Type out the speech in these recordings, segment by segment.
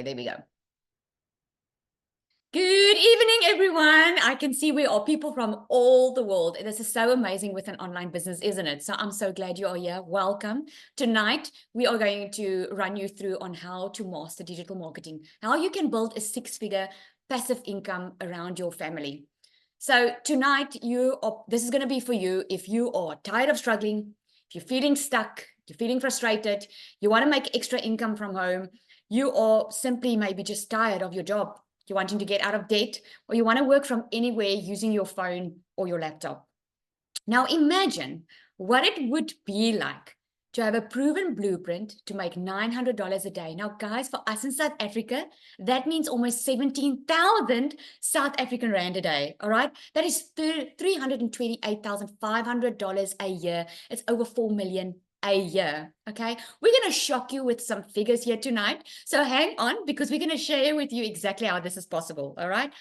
There we go. Good evening, everyone. I can see we are people from all the world. This is so amazing with an online business, isn't it? So I'm so glad you are here. Welcome. Tonight, we are going to run you through on how to master digital marketing, how you can build a six-figure passive income around your family. So tonight, this is going to be for you if you are tired of struggling, if you're feeling stuck, you're feeling frustrated, you want to make extra income from home, you are simply maybe just tired of your job. You're wanting to get out of debt, or you want to work from anywhere using your phone or your laptop. Now imagine what it would be like to have a proven blueprint to make $900 a day. Now, guys, for us in South Africa, that means almost 17,000 South African Rand a day, all right? That is $328,500 a year. It's over 4 million a year, okay? We're going to shock you with some figures here tonight. So hang on, because we're going to share with you exactly how this is possible, all right?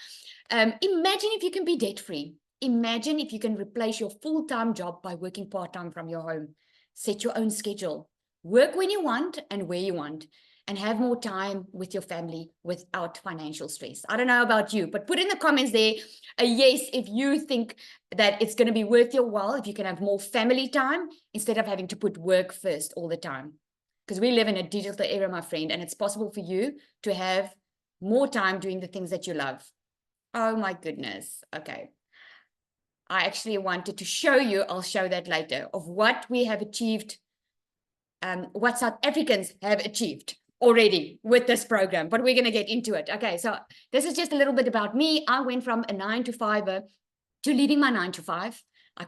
Imagine if you can be debt-free. Imagine if you can replace your full-time job by working part-time from your home. Set your own schedule. Work when you want and where you want, and have more time with your family without financial stress. I don't know about you, but put in the comments there a yes if you think that it's going to be worth your while, if you can have more family time instead of having to put work first all the time. Because we live in a digital era, my friend, and it's possible for you to have more time doing the things that you love. Oh my goodness. Okay. I actually wanted to show you, I'll show that later, of what we have achieved, what South Africans have achieved already with this program, but we're going to get into it. Okay, so this is just a little bit about me. I went from a 9-to-5 to leaving my 9-to-5. I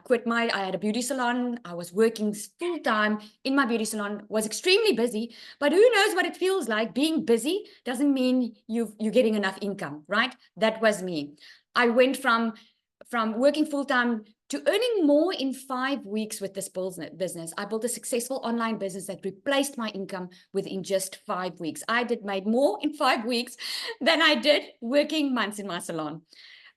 had a beauty salon. I was working full time in my beauty salon, was extremely busy, but who knows what it feels like. Being busy doesn't mean you're getting enough income, right? That was me. I went from working full time to earning more in 5 weeks with this business. I built a successful online business that replaced my income within just 5 weeks. I made more in 5 weeks than I did working months in my salon.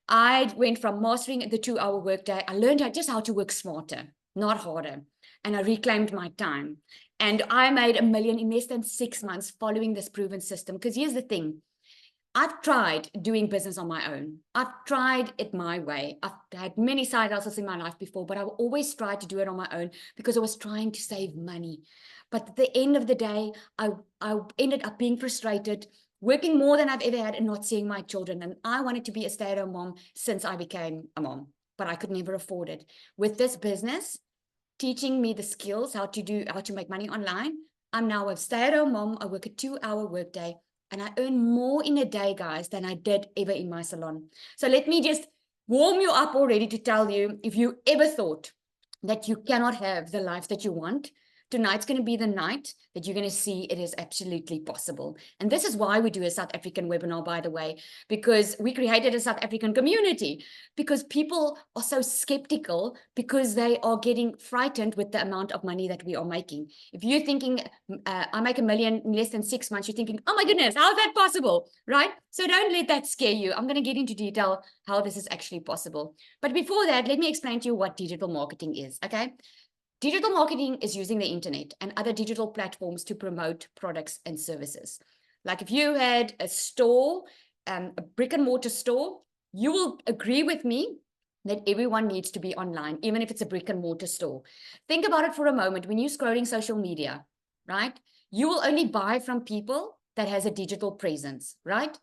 I went from mastering the 2-hour workday. I learned just how to work smarter, not harder. And I reclaimed my time. And I made $1 million in less than 6 months following this proven system. Because here's the thing. I've tried doing business on my own. I've tried it my way. I've had many side hustles in my life before, but I always tried to do it on my own because I was trying to save money. But at the end of the day, I ended up being frustrated, working more than I've ever had and not seeing my children. And I wanted to be a stay-at-home mom since I became a mom, but I could never afford it. With this business, teaching me the skills, how to make money online, I'm now a stay-at-home mom. I work a 2-hour workday. And I earn more in a day, guys, than I did ever in my salon. So let me just warm you up already to tell you, if you ever thought that you cannot have the life that you want, tonight's going to be the night that you're going to see it is absolutely possible. And this is why we do a South African webinar, by the way, because we created a South African community, because people are so skeptical because they are getting frightened with the amount of money that we are making. If you're thinking, I make $1 million in less than 6 months, you're thinking, oh my goodness, how is that possible, right? So don't let that scare you. I'm going to get into detail how this is actually possible. But before that, let me explain to you what digital marketing is, okay? Digital marketing is using the internet and other digital platforms to promote products and services. Like if you had a store, a brick and mortar store, you will agree with me that everyone needs to be online, even if it's a brick and mortar store. Think about it for a moment. When you're scrolling social media, right? You will only buy from people that has a digital presence, right?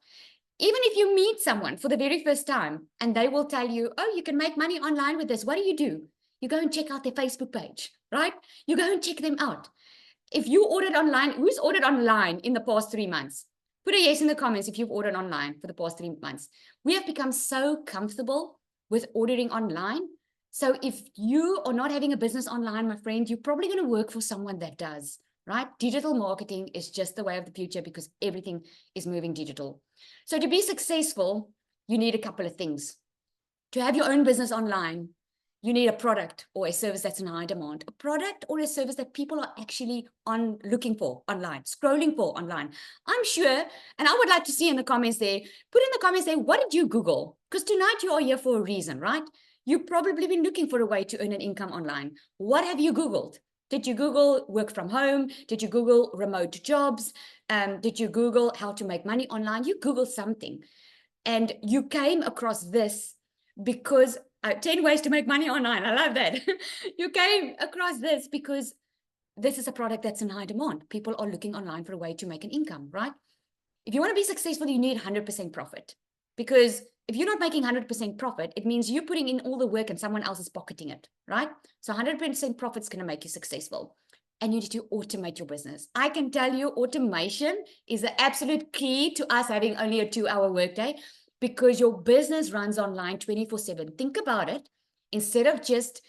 Even if you meet someone for the very first time and they will tell you, oh, you can make money online with this. What do? You go and check out their Facebook page, right? You go and check them out. If you ordered online, who's ordered online in the past 3 months? Put a yes in the comments if you've ordered online for the past 3 months. We have become so comfortable with ordering online. So if you are not having a business online, my friend, you're probably going to work for someone that does, right? Digital marketing is just the way of the future because everything is moving digital. So to be successful, you need a couple of things. To have your own business online, you need a product or a service that's in high demand, a product or a service that people are actually looking for online, scrolling for online. I'm sure, and I would like to see in the comments there, put in the comments there, what did you Google? Because tonight you are here for a reason, right? You've probably been looking for a way to earn an income online. What have you Googled? Did you Google work from home? Did you Google remote jobs? Did you Google how to make money online? You Google something and you came across this because 10 ways to make money online. I love that. You came across this because this is a product that's in high demand. People are looking online for a way to make an income, right? If you want to be successful, you need 100% profit, because if you're not making 100% profit, it means you're putting in all the work and someone else is pocketing it, right? So 100% profit is going to make you successful. And you need to automate your business. I can tell you automation is the absolute key to us having only a 2-hour workday, because your business runs online 24/7. Think about it. Instead of just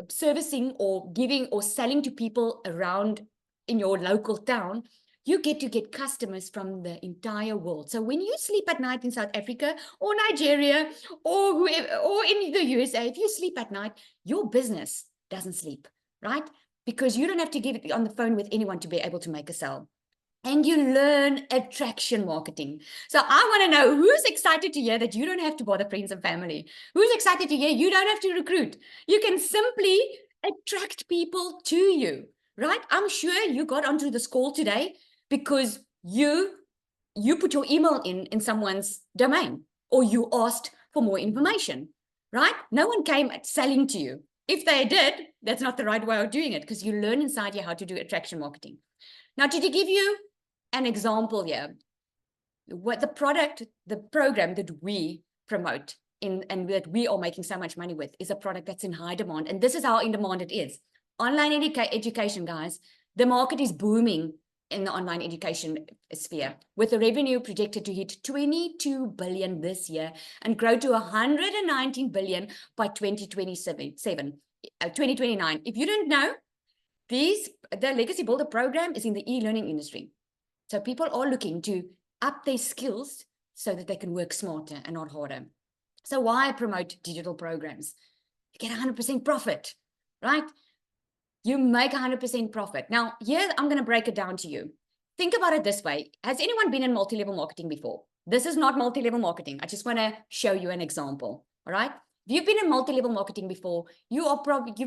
servicing or giving or selling to people around in your local town, you get to get customers from the entire world. So when you sleep at night in South Africa or Nigeria or whoever, or in the USA, if you sleep at night, your business doesn't sleep, right? Because you don't have to get on the phone with anyone to be able to make a sale. And you learn attraction marketing. So I want to know who's excited to hear that you don't have to bother friends and family. Who's excited to hear you don't have to recruit. You can simply attract people to you, right? I'm sure you got onto this call today because you put your email in someone's domain, or you asked for more information, right? No one came selling to you. If they did, that's not the right way of doing it, because you learn inside you how to do attraction marketing. Now, to give you an example here, what the program that we promote and that we are making so much money with is a product that's in high demand. And this is how in demand it is. Online education, guys, the market is booming in the online education sphere, with the revenue projected to hit 22 billion this year and grow to 119 billion by 2029. If you don't know, the Legacy Builder program is in the e-learning industry. So people are looking to up their skills so that they can work smarter and not harder. So why promote digital programs? You get 100% profit, right? You make 100% profit. Now, here I'm going to break it down to you. Think about it this way. Has anyone been in multi-level marketing before? This is not multi-level marketing. I just want to show you an example, all right? If you've been in multi-level marketing before, you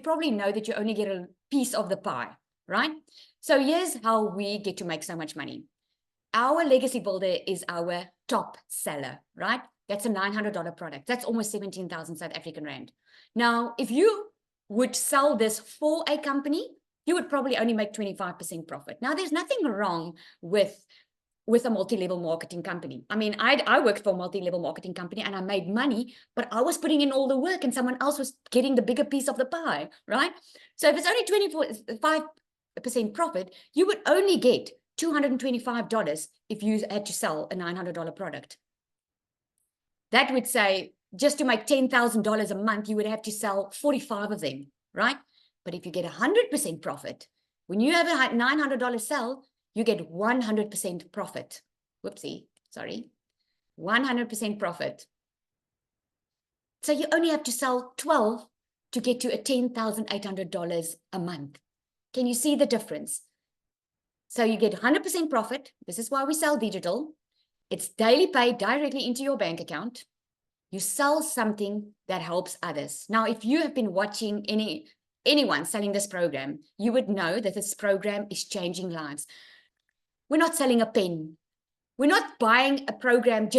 probably know that you only get a piece of the pie, right? So here's how we get to make so much money. Our Legacy Builder is our top seller, right? That's a $900 product. That's almost 17,000 South African rand. Now, if you would sell this for a company, you would probably only make 25% profit. Now, there's nothing wrong with a multi-level marketing company. I mean, I worked for a multi-level marketing company and I made money, but I was putting in all the work and someone else was getting the bigger piece of the pie, right? So if it's only 25% profit, you would only get $225 if you had to sell a $900 product. That would say, just to make $10,000 a month, you would have to sell 45 of them, right? But if you get 100% profit, when you have a $900 sell, you get 100% profit. Whoopsie, sorry. 100% profit. So you only have to sell 12 to get to a $10,800 a month. Can you see the difference? So you get 100% profit. This is why we sell digital. It's daily paid directly into your bank account. You sell something that helps others. Now, if you have been watching anyone selling this program, you would know that this program is changing lives. We're not selling a pen. We're not buying a program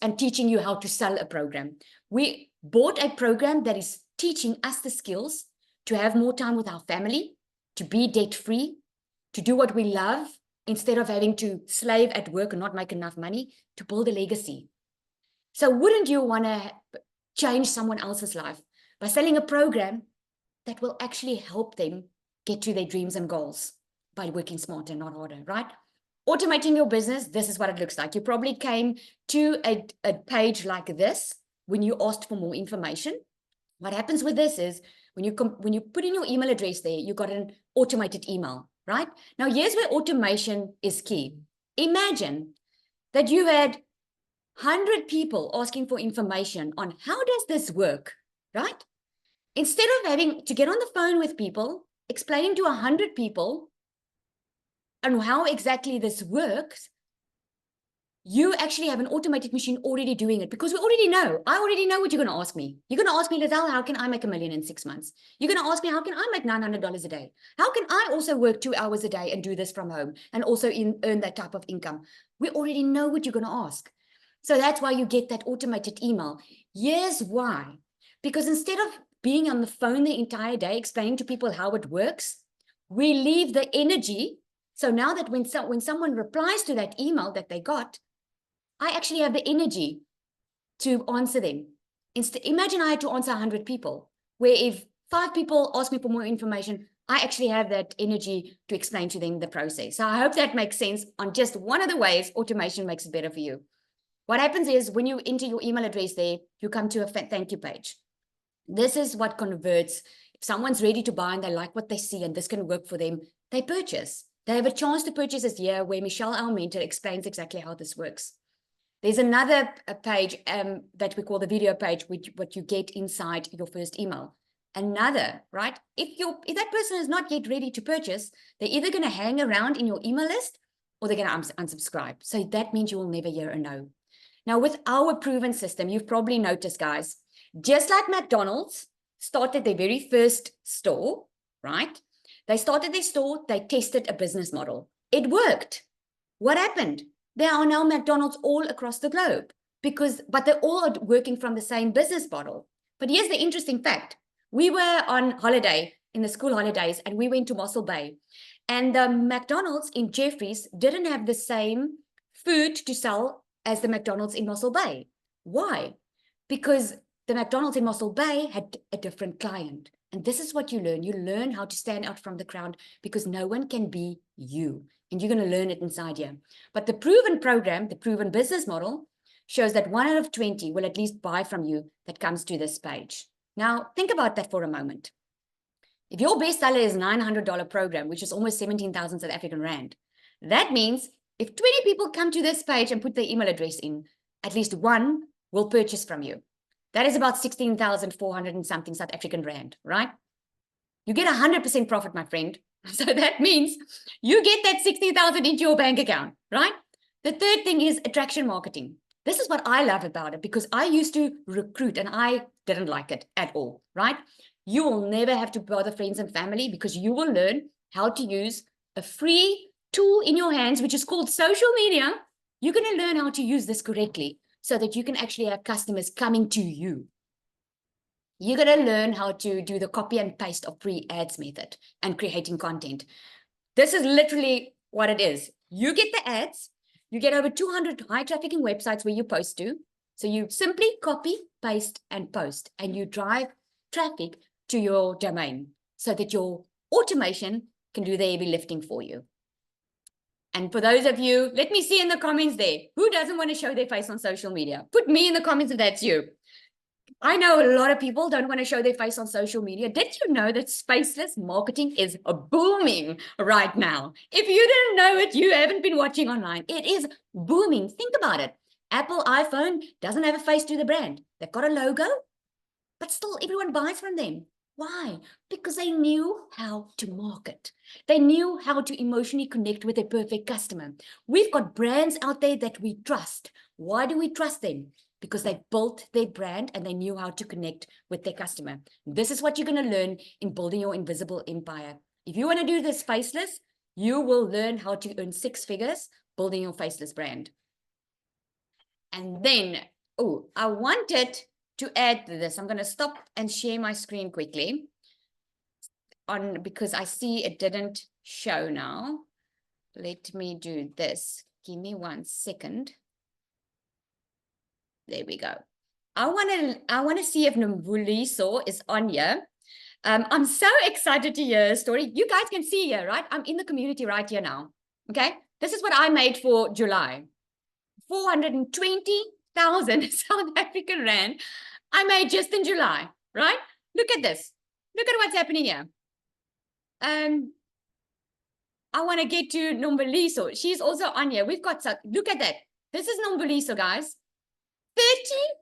and teaching you how to sell a program. We bought a program that is teaching us the skills to have more time with our family, to be debt-free, to do what we love instead of having to slave at work and not make enough money, to build a legacy. So wouldn't you want to change someone else's life by selling a program that will actually help them get to their dreams and goals by working smarter, not harder, right? Automating your business, this is what it looks like. You probably came to a page like this when you asked for more information. What happens with this is when you put in your email address there, you got an automated email, right? Now, here's where automation is key. Imagine that you had 100 people asking for information on how does this work, right? Instead of having to get on the phone with people, explaining to 100 people on how exactly this works, you actually have an automated machine already doing it, because we already know. I already know what you're going to ask me. You're going to ask me, Lizelle, how can I make $1 million in 6 months? You're going to ask me, how can I make $900 a day? How can I also work 2 hours a day and do this from home and also earn that type of income? We already know what you're going to ask. So that's why you get that automated email. Here's why. Because instead of being on the phone the entire day explaining to people how it works, we leave the energy. So now that when someone replies to that email that they got, I actually have the energy to answer them. Imagine I had to answer 100 people, where if 5 people ask me for more information, I actually have that energy to explain to them the process. So I hope that makes sense on just one of the ways automation makes it better for you. What happens is when you enter your email address there, you come to a thank you page. This is what converts. If someone's ready to buy and they like what they see and this can work for them, they purchase. They have a chance to purchase this year where Michelle, our mentor, explains exactly how this works. There's another page that we call the video page, which what you get inside your first email. Another, right? If that person is not yet ready to purchase, they're either going to hang around in your email list or they're going to unsubscribe. So that means you will never hear a no. Now, with our proven system, you've probably noticed, guys, just like McDonald's started their very first store, right? They started their store, they tested a business model. It worked. What happened? There are now McDonald's all across the globe but they're all working from the same business model. But here's the interesting fact. We were on holiday in the school holidays and we went to Mossel Bay, and the McDonald's in Jeffreys didn't have the same food to sell as the McDonald's in Mossel Bay. Why? Because the McDonald's in Mossel Bay had a different client. And this is what you learn. You learn how to stand out from the crowd because no one can be you. And you're going to learn it inside here. But the proven program, the proven business model, shows that 1 out of 20 will at least buy from you that comes to this page. Now, think about that for a moment. If your best seller is $900 program, which is almost 17,000 South African Rand, that means if 20 people come to this page and put their email address in, at least 1 will purchase from you. That is about 16,400 and something South African Rand, right? You get 100% profit, my friend. So that means you get that 60,000 into your bank account, right? The third thing is attraction marketing. This is what I love about it because I used to recruit and I didn't like it at all, right? You will never have to bother friends and family because you will learn how to use a free tool in your hands, which is called social media. You're going to learn how to use this correctly so that you can actually have customers coming to you. You're going to learn how to do the copy and paste of free ads method and creating content. This is literally what it is. You get the ads, you get over 200 high trafficking websites where you post to. So you simply copy, paste, and post, and you drive traffic to your domain so that your automation can do the heavy lifting for you. And for those of you, let me see in the comments there, who doesn't want to show their face on social media? Put me in the comments if that's you. I know a lot of people don't want to show their face on social media. Did you know that faceless marketing is booming right now? If you didn't know it, you haven't been watching online. It is booming. Think about it. Apple iPhone doesn't have a face to the brand. They've got a logo, but still everyone buys from them. Why? Because they knew how to market. They knew how to emotionally connect with a perfect customer. We've got brands out there that we trust. Why do we trust them? Because they built their brand and they knew how to connect with their customer. This is what you're going to learn in building your invisible empire. If you want to do this faceless, you will learn how to earn 6 figures building your faceless brand. And then, I wanted to add this. I'm going to stop and share my screen quickly because I see it didn't show now. Let me do this. Give me 1 second. There we go. I want to see if Nombuliso is on here. I'm so excited to hear a story. You guys can see here, right? I'm in the community right here now. Okay. This is what I made for July. 420,000 South African Rand I made just in July, right? Look at this. Look at what's happening here. I want to get to Nombuliso. She's also on here. We've got, look at that. This is Nombuliso, guys.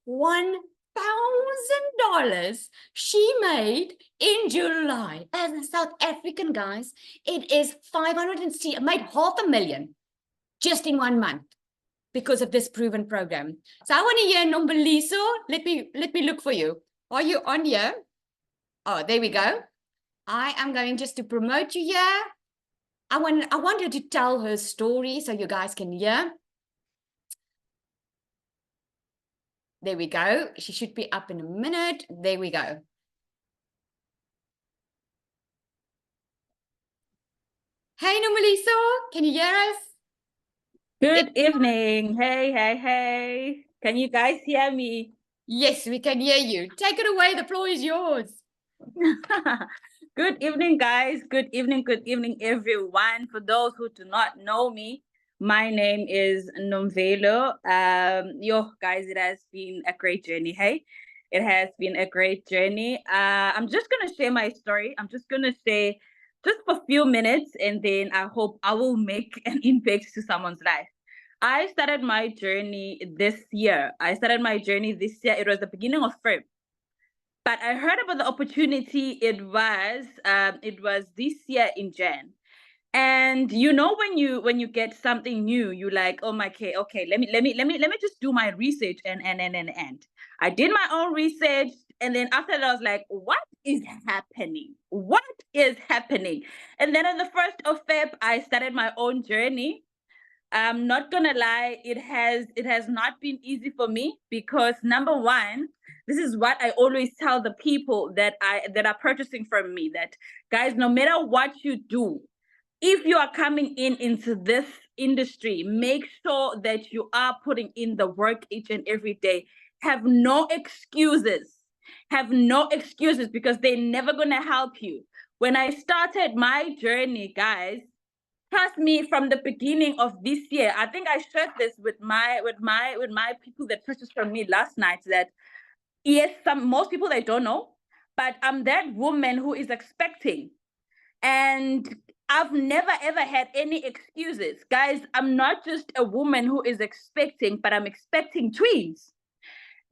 $31,000 she made in July as a South African, guys. It is 500 and she made $500,000 just in 1 month because of this proven program. So I want to hear Nomboliso. Let me look for you. Are you on here? Oh, there we go. I am going just to promote you here. I want her to tell her story so you guys can hear. There we go. She should be up in a minute. There we go. Hey, Nomboliso, can you hear us? Good evening. Hey. Can you guys hear me? Yes, we can hear you. Take it away. The floor is yours. Good evening, guys. Good evening, everyone. For those who do not know me, my name is Nomvelo. Guys, it has been a great journey. Hey, it has been a great journey. I'm just gonna share my story. I'm just gonna say just for a few minutes, and then I hope I will make an impact to someone's life. I started my journey this year. It was the beginning of February. But I heard about the opportunity. It was this year in Jan. And you know, when you get something new, you like, oh my, okay, let me just do my research and I did my own research, and then after that I was like, what is happening? And then on the 1st of Feb, I started my own journey. I'm not gonna lie, it has not been easy for me, because number one, this is what I always tell the people that are purchasing from me, that guys, no matter what you do, if you are coming into this industry, make sure that you are putting in the work each and every day. Have no excuses. Because they're never gonna help you. When I started my journey, guys, trust me, from the beginning of this year, I think I shared this with my people that purchased from me last night, that yes, most people, they don't know, but I'm that woman who is expecting. And I've never ever had any excuses. Guys, I'm not just a woman who is expecting, but I'm expecting twins.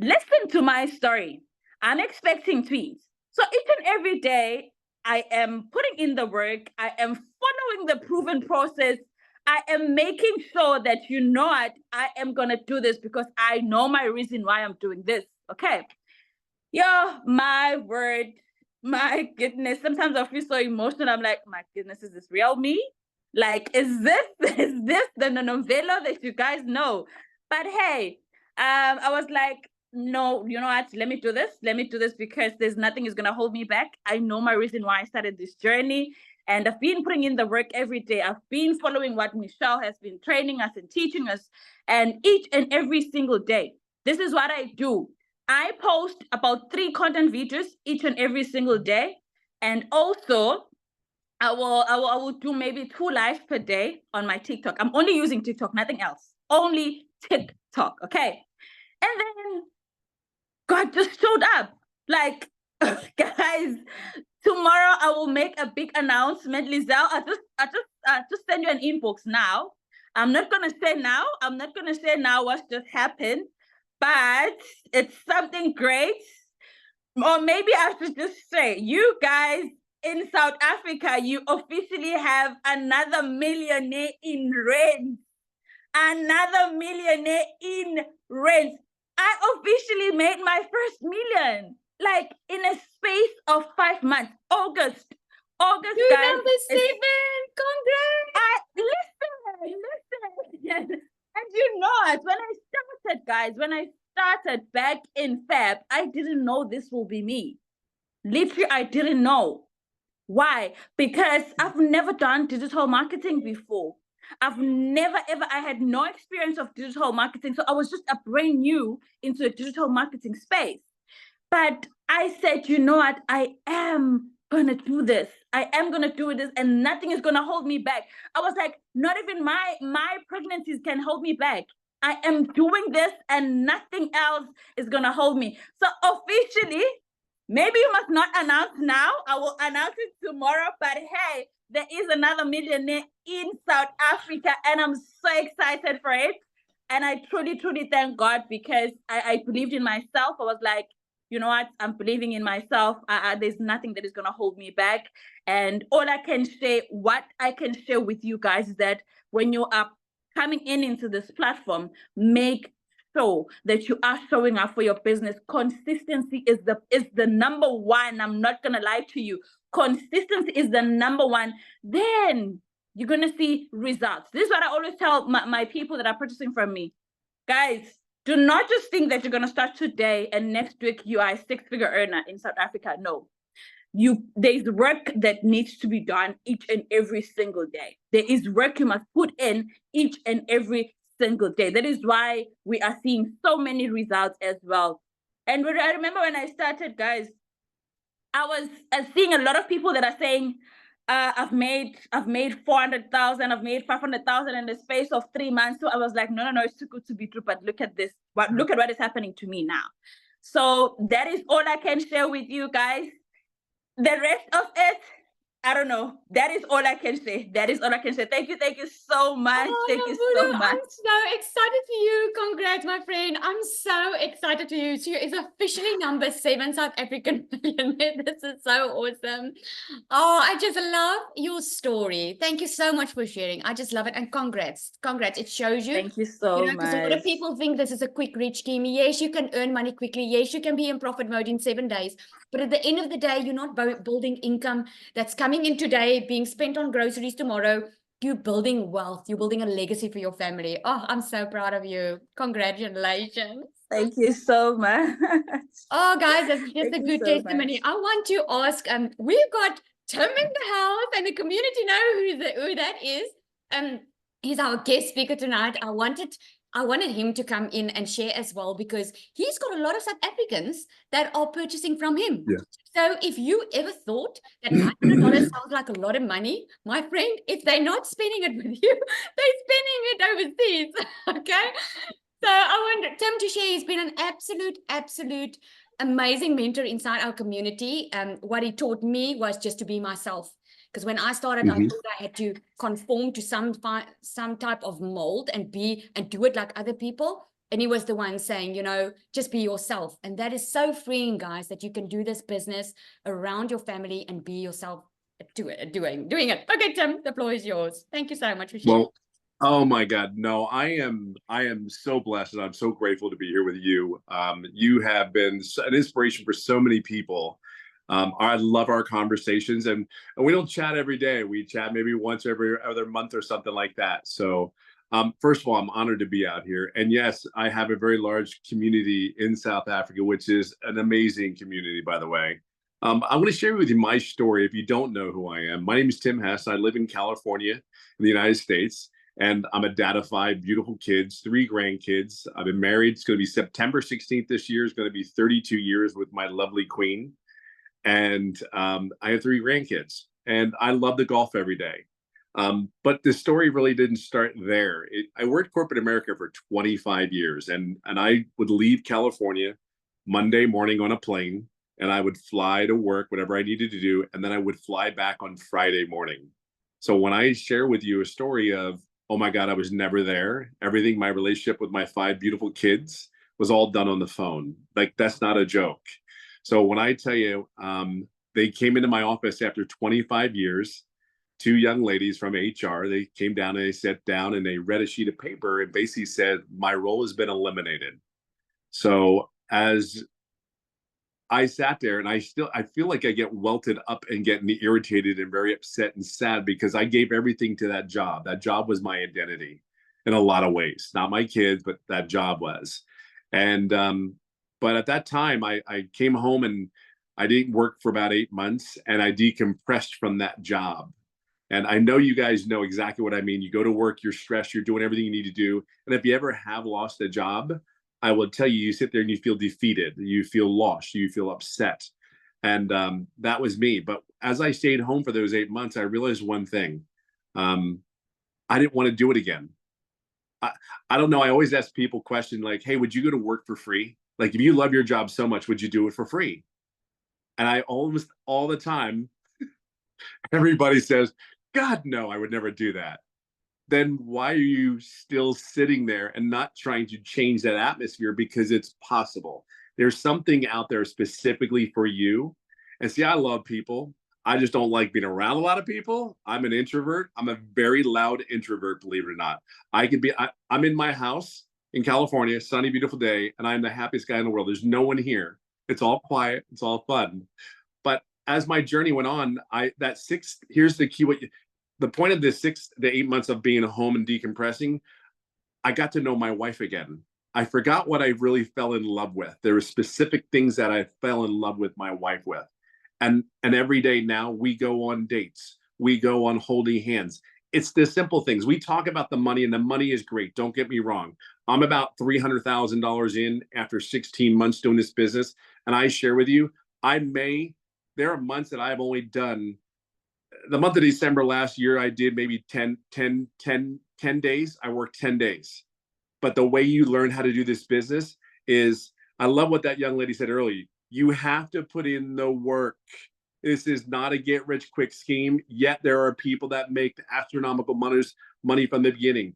Listen to my story. I'm expecting twins. So each and every day, I am putting in the work. I am following the proven process. I am making sure that, you know what, I am going to do this because I know my reason why I'm doing this. Okay. Yo, my word, my goodness. Sometimes I feel so emotional. I'm like, my goodness, is this real me? Like, is this the Nomvelo that you guys know? But hey, I was like, no, you know what? Let me do this because there's nothing is gonna hold me back. I know my reason why I started this journey, and I've been putting in the work every day. I've been following what Michelle has been training us and teaching us, and each and every single day, this is what I do. I post about 3 content videos each and every single day, and also I will do maybe 2 lives per day on my TikTok. I'm only using TikTok, nothing else. Only TikTok, okay? And then God just showed up. Like, guys, tomorrow I will make a big announcement. Lizelle, I just send you an inbox now. I'm not gonna say now what's just happened, but it's something great. Or maybe I should just say, you guys in South Africa, you officially have another millionaire in rent. Another millionaire in rent. I officially made my first million, like in a space of 5 months. August, You guys. number 7. Congrats. Listen. And you know, when I started back in Feb, I didn't know this will be me. Literally, I didn't know. Why? Because I've never done digital marketing before. I had no experience of digital marketing. So I was just a brand new into a digital marketing space. But I said, you know what? I am going to do this. I am going to do this, and nothing is going to hold me back. I was like, not even my pregnancies can hold me back. I am doing this, and nothing else is going to hold me. So officially, maybe you must not announce now. I will announce it tomorrow. But hey, there is another millionaire in South Africa, and I'm so excited for it. And I truly, truly thank God, because I believed in myself. I was like, you know what? I'm believing in myself. There's nothing that is going to hold me back. And what I can share with you guys is that when you are coming into this platform, make sure that you are showing up for your business. Consistency is the number one. I'm not gonna lie to you. Consistency is the number one. Then you're gonna see results. This is what I always tell my people that are purchasing from me. Guys, do not just think that you're gonna start today and next week you are a six-figure earner in South Africa. No. There's work that needs to be done each and every single day. There is work you must put in each and every single day. That is why we are seeing so many results as well. And I remember when I started, guys, I was seeing a lot of people that are saying, I've made 400,000, I've made 500,000 in the space of 3 months. So I was like, no, it's too good to be true. But look at this. Look at what is happening to me now. So that is all I can share with you guys. The rest of it, I don't know. That is all I can say. That is all I can say. Thank you so much. Oh, Thank you Navudo, so much. I'm so excited for you. Congrats, my friend. I'm so excited for you. She is officially number 7 South African millionaire. This is so awesome. Oh, I just love your story. Thank you so much for sharing. I just love it. And congrats. Congrats. It shows you. Thank you so Because a lot of much. people think this is a quick rich scheme. Yes, you can earn money quickly. Yes, you can be in profit mode in 7 days. But at the end of the day, you're not building income that's coming in today, being spent on groceries tomorrow. You're building wealth. You're building a legacy for your family. Oh, I'm so proud of you. Congratulations. Thank you so much. Oh, guys, that's just Thank a you good so testimony. much. I want to ask, we've got Tim in the house, and the community know who that is. He's our guest speaker tonight. I wanted him to come in and share as well, because he's got a lot of South Africans that are purchasing from him. Yeah. So if you ever thought that $900 sounds like a lot of money, my friend, if they're not spending it with you, they're spending it overseas. Okay. So I want Tim to share. He's been an absolute amazing mentor inside our community. What he taught me was just to be myself. Because when I started, I thought I had to conform to some type of mold and do it like other people. And he was the one saying, just be yourself. And that is so freeing, guys, that you can do this business around your family and be yourself doing it. Okay, Tim, the floor is yours. Thank you so much for sharing. Well, oh my God, no, I am so blessed, and I'm so grateful to be here with you. You have been an inspiration for so many people. I love our conversations, and we don't chat every day. We chat maybe once every other month or something like that. So first of all, I'm honored to be out here. And yes, I have a very large community in South Africa, which is an amazing community, by the way. I want to share with you my story if you don't know who I am. My name is Tim Hess. I live in California in the United States, and I'm a dad of 5 beautiful kids, 3 grandkids. I've been married. It's going to be September 16th this year. It's going to be 32 years with my lovely queen. And I have 3 grandkids, and I love to golf every day. But the story really didn't start there. I worked corporate America for 25 years, and I would leave California Monday morning on a plane, and I would fly to work, whatever I needed to do, and then I would fly back on Friday morning. So when I share with you a story of, oh my God, I was never there, everything, my relationship with my 5 beautiful kids was all done on the phone. Like, that's not a joke. So when I tell you, they came into my office after 25 years, 2 young ladies from HR, they came down and they sat down and they read a sheet of paper and basically said, my role has been eliminated. So as I sat there, and I feel like I get welted up and getting irritated and very upset and sad, because I gave everything to that job. That job was my identity in a lot of ways, not my kids, but that job was. And, but at that time I came home and I didn't work for about 8 months, and I decompressed from that job. And I know you guys know exactly what I mean. You go to work, you're stressed, you're doing everything you need to do. And if you ever have lost a job, I will tell you, you sit there and you feel defeated, you feel lost, you feel upset. And that was me. But as I stayed home for those 8 months, I realized one thing. I didn't want to do it again. I don't know. I always ask people question like, hey, would you go to work for free? Like, if you love your job so much, would you do it for free? And I almost all the time, everybody says, God, no, I would never do that. Then why are you still sitting there and not trying to change that atmosphere? Because it's possible. There's something out there specifically for you. And see, I love people. I just don't like being around a lot of people. I'm an introvert. I'm a very loud introvert, believe it or not. I'm in my house in California, sunny, beautiful day, and I'm the happiest guy in the world. There's no one here. It's all quiet. It's all fun. But as my journey went on, here's the key. The point of this 6 to 8 months of being home and decompressing, I got to know my wife again. I forgot what I really fell in love with. There were specific things that I fell in love with my wife with. And every day now we go on dates. We go on holding hands. It's the simple things. We talk about the money, and the money is great. Don't get me wrong. I'm about $300,000 in after 16 months doing this business. And I share with you, there are months that I've only done. The month of December last year, I did maybe 10 days. I worked 10 days. But the way you learn how to do this business is, I love what that young lady said earlier. You have to put in the work. This is not a get rich quick scheme. Yet there are people that make astronomical money from the beginning.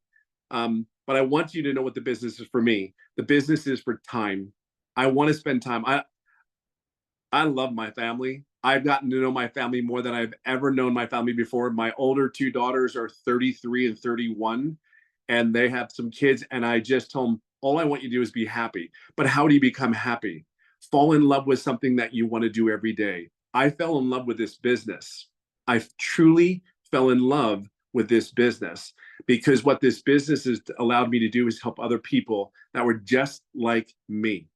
But I want you to know what the business is for me. The business is for time. I want to spend time. I love my family. I've gotten to know my family more than I've ever known my family before. My older two daughters are 33 and 31, and they have some kids. And I just told them, all I want you to do is be happy. But how do you become happy? Fall in love with something that you want to do every day. I fell in love with this business. I truly fell in love with this business, because what this business has allowed me to do is help other people that were just like me.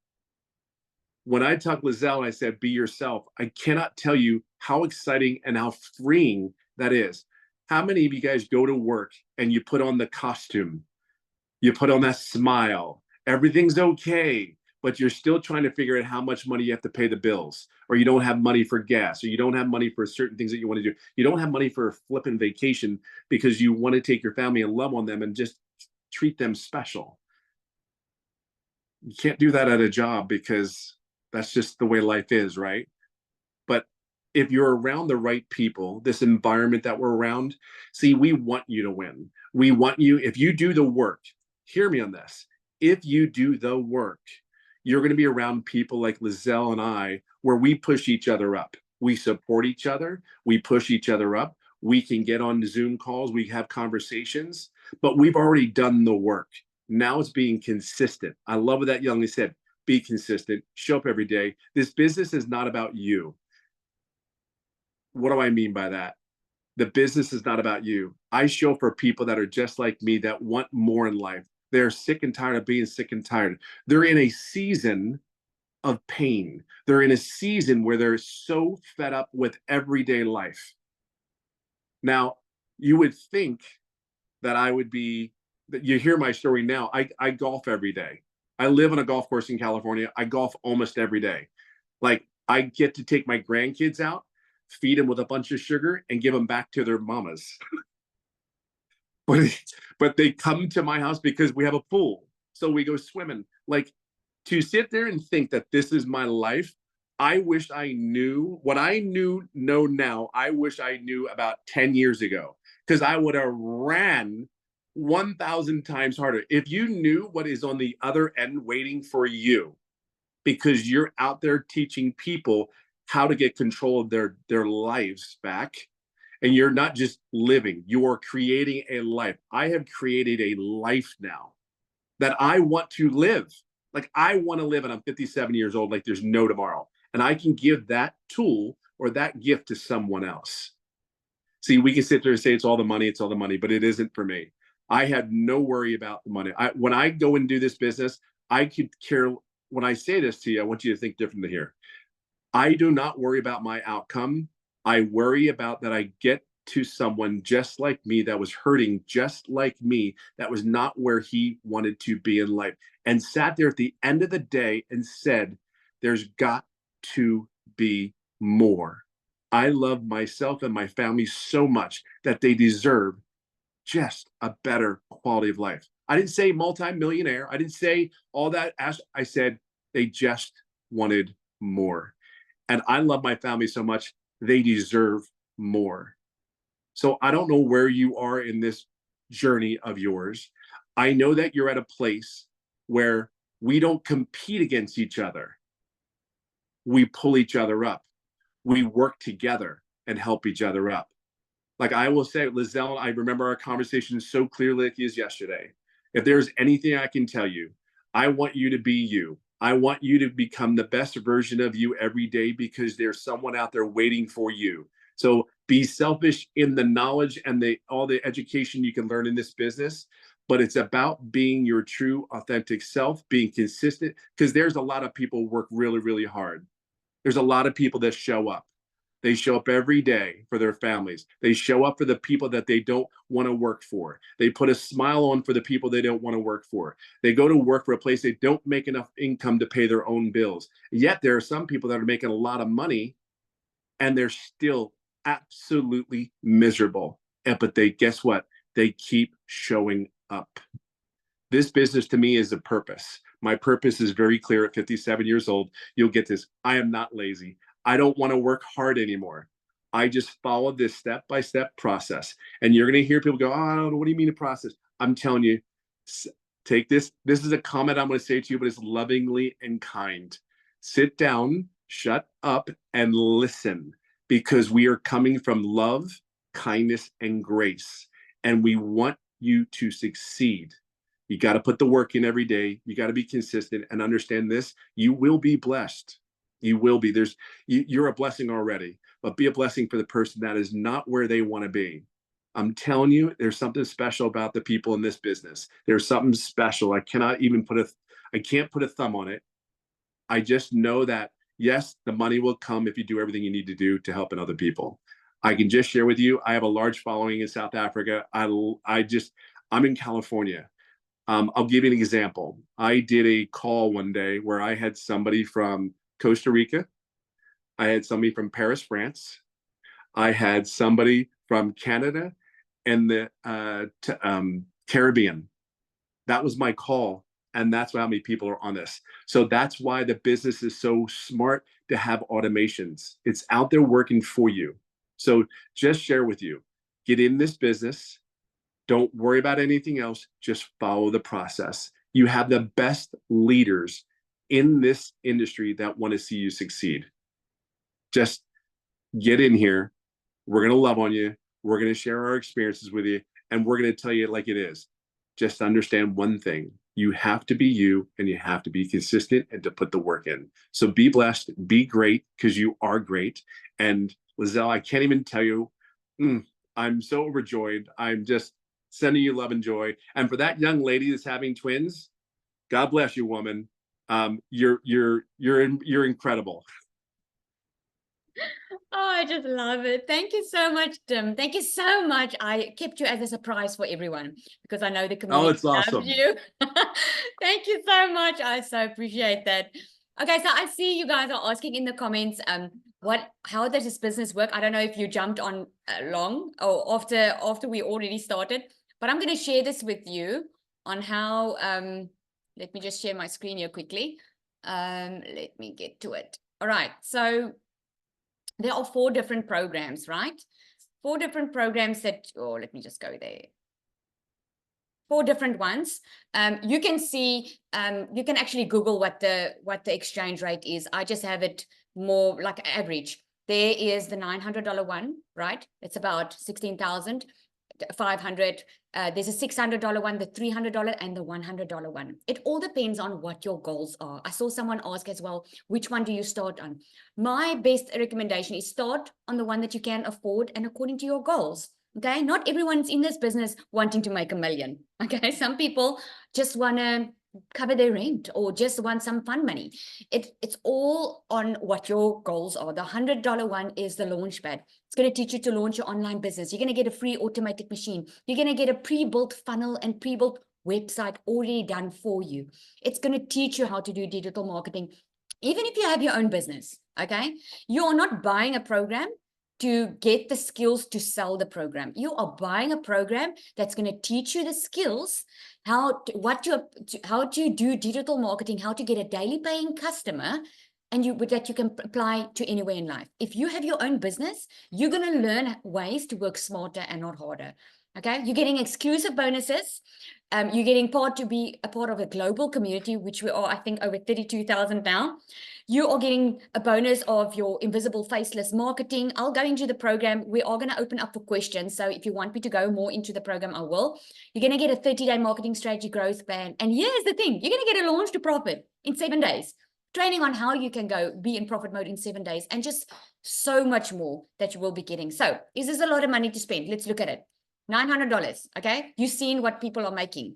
When I talked to Lizelle and I said, be yourself, I cannot tell you how exciting and how freeing that is. How many of you guys go to work and you put on the costume? You put on that smile. Everything's okay, but you're still trying to figure out how much money you have to pay the bills, or you don't have money for gas, or you don't have money for certain things that you want to do. You don't have money for a flipping vacation because you want to take your family and love on them and just treat them special. You can't do that at a job because that's just the way life is, right? But if you're around the right people, this environment that we're around, see, we want you to win. We want you, if you do the work, hear me on this. If you do the work, you're going to be around people like Lizelle and I, where we push each other up. We support each other. We push each other up. We can get on Zoom calls. We have conversations, but we've already done the work. Now it's being consistent. I love what that young lady said. Be consistent, show up every day. This business is not about you. What do I mean by that? The business is not about you. I show for people that are just like me, that want more in life. They're sick and tired of being sick and tired. They're in a season of pain. They're in a season where they're so fed up with everyday life. Now, you would think that that you hear my story now. I golf every day. I live on a golf course in California. I golf almost every day. Like, I get to take my grandkids out, feed them with a bunch of sugar, and give them back to their mamas. But they come to my house because we have a pool. So we go swimming. Like, to sit there and think that this is my life, I wish I knew what I know now. I wish I knew about 10 years ago, because I would have ran 1,000 times harder. If you knew what is on the other end waiting for you, because you're out there teaching people how to get control of their lives back, and you're not just living, you are creating a life. I have created a life now that I want to live. Like, I want to live, and I'm 57 years old, like there's no tomorrow. And I can give that tool or that gift to someone else. See, we can sit there and say it's all the money, but it isn't for me. I had no worry about the money. When I go and do this business, I could care. When I say this to you, I want you to think differently here. I do not worry about my outcome. I worry about that I get to someone just like me, that was hurting just like me, that was not where he wanted to be in life, and sat there at the end of the day and said, there's got to be more. I love myself and my family so much that they deserve just a better quality of life. I didn't say multi-millionaire. I didn't say all that. I said they just wanted more. And I love my family so much, they deserve more. So I don't know where you are in this journey of yours. I know that you're at a place where we don't compete against each other. We pull each other up. We work together. and help each other up. Like I will say, Lizelle, I remember our conversation so clearly like as yesterday. If there's anything I can tell you, I want you to be you. I want you to become the best version of you every day because there's someone out there waiting for you. So be selfish in the knowledge and all the education you can learn in this business, but it's about being your true, authentic self, being consistent, because there's a lot of people work really, really hard. There's a lot of people that show up. They show up every day for their families. They show up for the people that they don't want to work for. They put a smile on for the people they don't want to work for. They go to work for a place they don't make enough income to pay their own bills. Yet there are some people that are making a lot of money and they're still absolutely miserable. But guess what? They keep showing up. This business to me is a purpose. My purpose is very clear at 57 years old. You'll get this. I am not lazy. I don't want to work hard anymore. I just follow this step-by-step process. And you're going to hear people go, oh, what do you mean a process? I'm telling you, take this. This is a comment I'm going to say to you, but it's lovingly and kind. Sit down, shut up, and listen, because we are coming from love, kindness, and grace. And we want you to succeed. You got to put the work in every day. You got to be consistent and understand this. You will be blessed. You will be. You're a blessing already, but be a blessing for the person that is not where they want to be. I'm telling you, there's something special about the people in this business. There's something special. I can't put a thumb on it. I just know that, yes, the money will come if you do everything you need to do to help other people. I can just share with you, I have a large following in South Africa. I'm in California. I'll give you an example. I did a call one day where I had somebody from Costa Rica. I had somebody from Paris, France. I had somebody from Canada and the Caribbean. That was my call. And that's how many people are on this. So that's why the business is so smart to have automations. It's out there working for you. So just share with you, get in this business. Don't worry about anything else. Just follow the process. You have the best leaders in this industry that want to see you succeed. Just get in here. We're going to love on you. We're going to share our experiences with you. And we're going to tell you it like it is. Just understand one thing. You have to be you, and you have to be consistent and to put the work in. So be blessed, be great, because you are great. And Lizelle, I can't even tell you, I'm so overjoyed. I'm just sending you love and joy. And for that young lady that's having twins, God bless you, woman. You're incredible. Oh, I just love it. Thank you so much, Tim. Thank you so much. I kept you as a surprise for everyone because I know the community it's awesome. loves you. Thank you so much. I so appreciate that. Okay, so I see you guys are asking in the comments, how does this business work? I don't know if you jumped on long or after we already started, but I'm going to share this with you on how. Let me just share my screen here quickly. Let me get to it. All right, so there are 4 different programs, right? 4 different programs let me just go there. 4 different ones. You can see, you can actually Google what the exchange rate is. I just have it more like average. There is the $900 one, right? It's about 16,500. There's a $600 one, the $300 and the $100 one. It all depends on what your goals are. I saw someone ask as well, which one do you start on? My best recommendation is start on the one that you can afford and according to your goals. Okay, not everyone's in this business wanting to make $1 million. Okay, some people just want to cover their rent or just want some fun money. It's all on what your goals are. The $100 one is the Launchpad. It's going to teach you to launch your online business. You're going to get a free automated machine. You're going to get a pre-built funnel and pre-built website already done for you. It's going to teach you how to do digital marketing. Even if you have your own business, okay, you're not buying a program to get the skills to sell the program. You are buying a program that's going to teach you the skills, how to do digital marketing, how to get a daily paying customer, and that you can apply to anywhere in life. If you have your own business, you're going to learn ways to work smarter and not harder. Okay, you're getting exclusive bonuses. You're getting to be a part of a global community, which we are, I think, over 32,000 now. You are getting a bonus of your invisible faceless marketing. I'll go into the program. We are going to open up for questions. So if you want me to go more into the program, I will. You're going to get a 30-day marketing strategy growth plan. And here's the thing, you're going to get a launch to profit in 7 days. Training on how you can go be in profit mode in 7 days, and just so much more that you will be getting. So is this a lot of money to spend? Let's look at it. $900, okay? You've seen what people are making.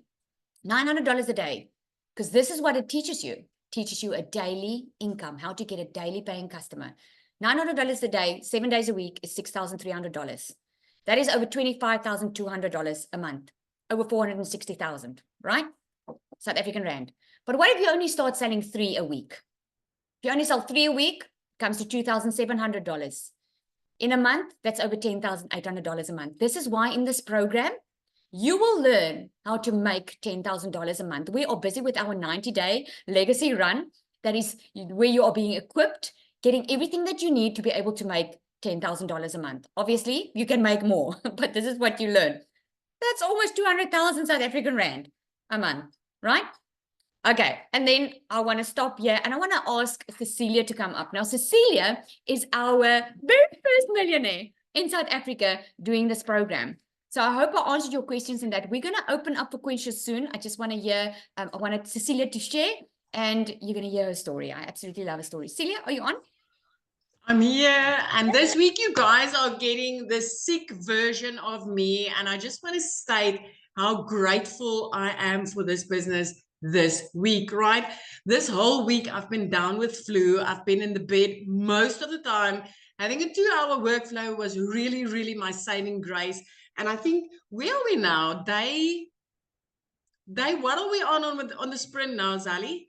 $900 a day, because this is what it teaches you. Teaches you a daily income, how to get a daily paying customer. $900 a day, 7 days a week is $6,300. That is over $25,200 a month, over 460,000, right? South African rand. But what if you only start selling 3 a week? If you only sell 3 a week, it comes to $2,700. In a month, that's over $10,800 a month. This is why in this program, you will learn how to make $10,000 a month. We are busy with our 90-day legacy run. That is where you are being equipped, getting everything that you need to be able to make $10,000 a month. Obviously, you can make more, but this is what you learn. That's almost 200,000 South African rand a month, right? Okay, and then I want to stop here and I want to ask Cecilia to come up. Now, Cecilia is our very first millionaire in South Africa doing this program. So I hope I answered your questions in that. We're going to open up for questions soon. I just want to hear, I wanted Cecilia to share, and you're going to hear her story. I absolutely love her story. Cecilia, are you on? I'm here, and this week you guys are getting the sick version of me, and I just want to state how grateful I am for this business this week, right? This whole week I've been down with flu. I've been in the bed most of the time. Having a 2-hour workflow was really, really my saving grace. And I think, where are we now? Day, what are we on the sprint now, Zali?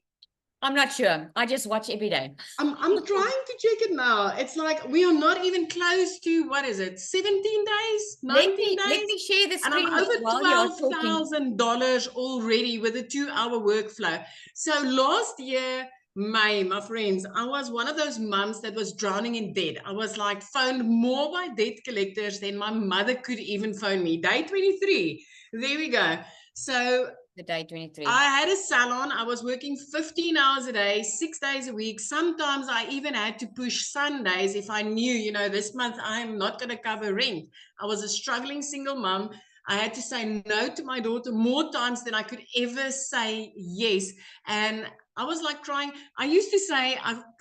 I'm not sure. I just watch every day. I'm trying to check it now. It's like we are not even close to, what is it, 17 days, 19 days? Let me share the screen. And I'm over $12,000 already with a 2-hour workflow. So last year, May, my friends, I was one of those mums that was drowning in debt. I was like phoned more by debt collectors than my mother could even phone me. Day 23. There we go. So the day 23. I had a salon. I was working 15 hours a day, 6 days a week. Sometimes I even had to push Sundays if I knew, you know, this month I'm not going to cover rent. I was a struggling single mom. I had to say no to my daughter more times than I could ever say yes. And I was like crying. I used to say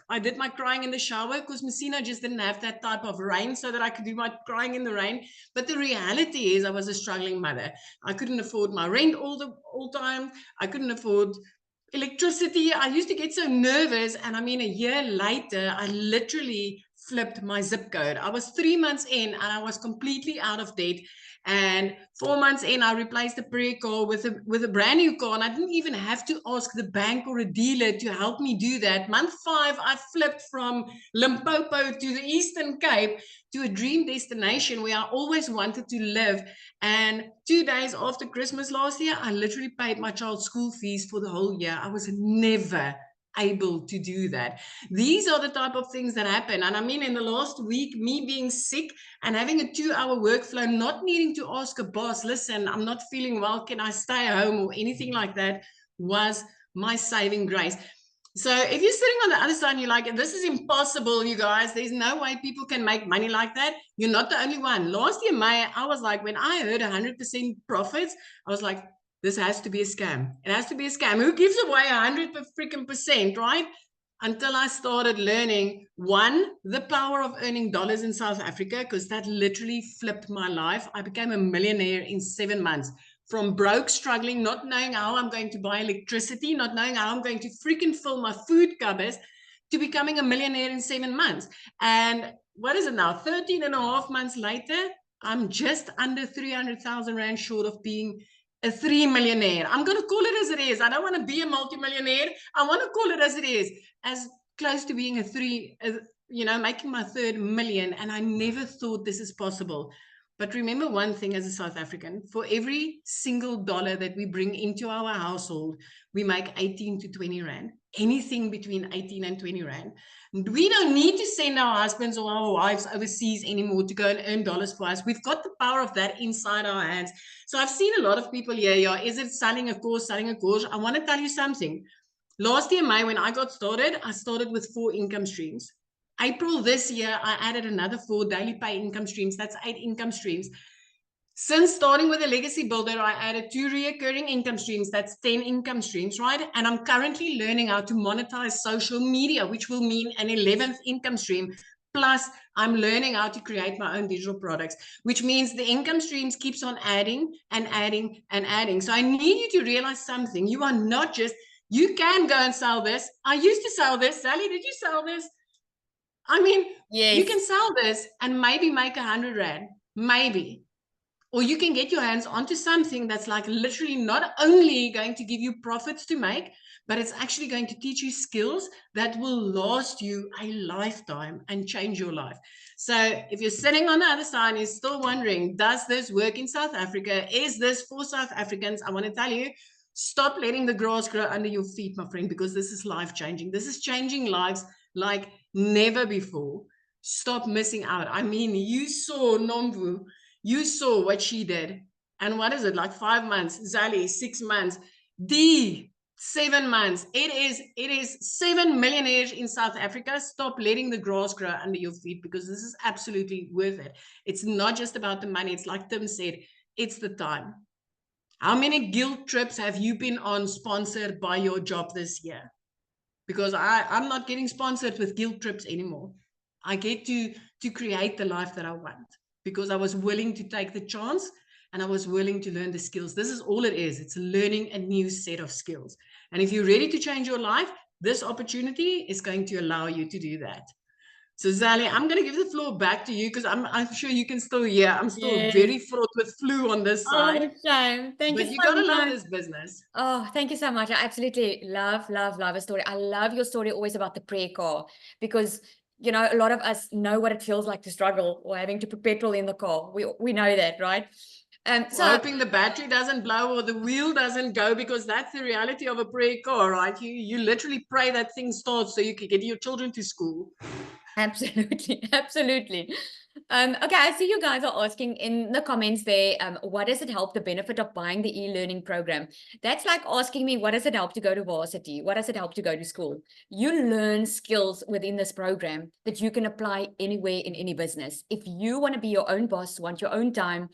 I did my crying in the shower because Messina just didn't have that type of rain so that I could do my crying in the rain. But the reality is I was a struggling mother. I couldn't afford my rent all time. I couldn't afford electricity. I used to get so nervous. And I mean, a year later, I literally flipped my zip code. I was 3 months in and I was completely out of debt. And 4 months in, I replaced the pre-car with a brand new car. And I didn't even have to ask the bank or a dealer to help me do that. Month 5, I flipped from Limpopo to the Eastern Cape to a dream destination where I always wanted to live. And 2 days after Christmas last year, I literally paid my child's school fees for the whole year. I was never able to do that. These are the type of things that happen. And I mean, in the last week, me being sick and having a 2-hour workflow, not needing to ask a boss, listen, I'm not feeling well, can I stay home or anything like that, was my saving grace. So if you're sitting on the other side and you're like, this is impossible, you guys, there's no way people can make money like that, you're not the only one. Last year, May, I was like, when I heard 100% profits, I was like, this has to be a scam. It has to be a scam. Who gives away 100%, right? Until I started learning, one, the power of earning dollars in South Africa, because that literally flipped my life. I became a millionaire in 7 months. From broke, struggling, not knowing how I'm going to buy electricity, not knowing how I'm going to freaking fill my food cupboards, to becoming a millionaire in 7 months. And what is it now? 13 and a half months later, I'm just under 300,000 Rand short of being a 3 millionaire. I'm going to call it as it is. I don't want to be a multimillionaire. I want to call it as it is, as close to being a 3, you know, making my 3rd million. And I never thought this is possible. But remember one thing as a South African, for every single dollar that we bring into our household, we make 18 to 20 Rand, anything between 18 and 20 Rand. We don't need to send our husbands or our wives overseas anymore to go and earn dollars for us. We've got the power of that inside our hands. So I've seen a lot of people here, yeah, is it selling a course? I want to tell you something. Last year, May, when I got started, I started with 4 income streams. April this year, I added another 4 daily pay income streams. That's 8 income streams. Since starting with a legacy builder, I added 2 recurring income streams. That's 10 income streams, right? And I'm currently learning how to monetize social media, which will mean an 11th income stream. Plus, I'm learning how to create my own digital products, which means the income streams keeps on adding and adding and adding. So I need you to realize something. You are not just, you can go and sell this. I used to sell this. Sally, did you sell this? I mean, you can Yes. sell this and maybe make 100 Rand, maybe. Or you can get your hands onto something that's like literally not only going to give you profits to make, but it's actually going to teach you skills that will last you a lifetime and change your life. So if you're sitting on the other side and you're still wondering, does this work in South Africa? Is this for South Africans? I want to tell you, stop letting the grass grow under your feet, my friend, because this is life changing. This is changing lives like never before. Stop missing out. I mean, you saw Nomvu, you saw what she did. And what is it, like 5 months? Zali, 6 months. D, 7 months. It is 7 millionaires in South Africa. Stop letting the grass grow under your feet, because this is absolutely worth it. It's not just about the money. It's like Tim said, it's the time. How many guild trips have you been on sponsored by your job this year? Because I'm not getting sponsored with guild trips anymore. I get to create the life that I want because I was willing to take the chance and I was willing to learn the skills. This is all it is. It's learning a new set of skills. And if you're ready to change your life, this opportunity is going to allow you to do that. So Zali, I'm going to give the floor back to you because I'm sure you can still hear. I'm still Yes. very fraught with flu on this Oh, side. shame. Thank you But you so got to love much. this business. Oh, thank you so much. I absolutely love a story. I love your story always about the prayer car because, you know, a lot of us know what it feels like to struggle or having to put petrol in the car. We know that, right? So Hoping the battery doesn't blow or the wheel doesn't go, because that's the reality of a prayer car, right? You literally pray that thing starts so you can get your children to school. absolutely, absolutely. Okay, I see you guys are asking in the comments there, what does it help the benefit of buying the e-learning program? That's like asking me, what does it help to go to varsity? What does it help to go to school? You learn skills within this program that you can apply anywhere in any business. If you want to be your own boss, want your own time,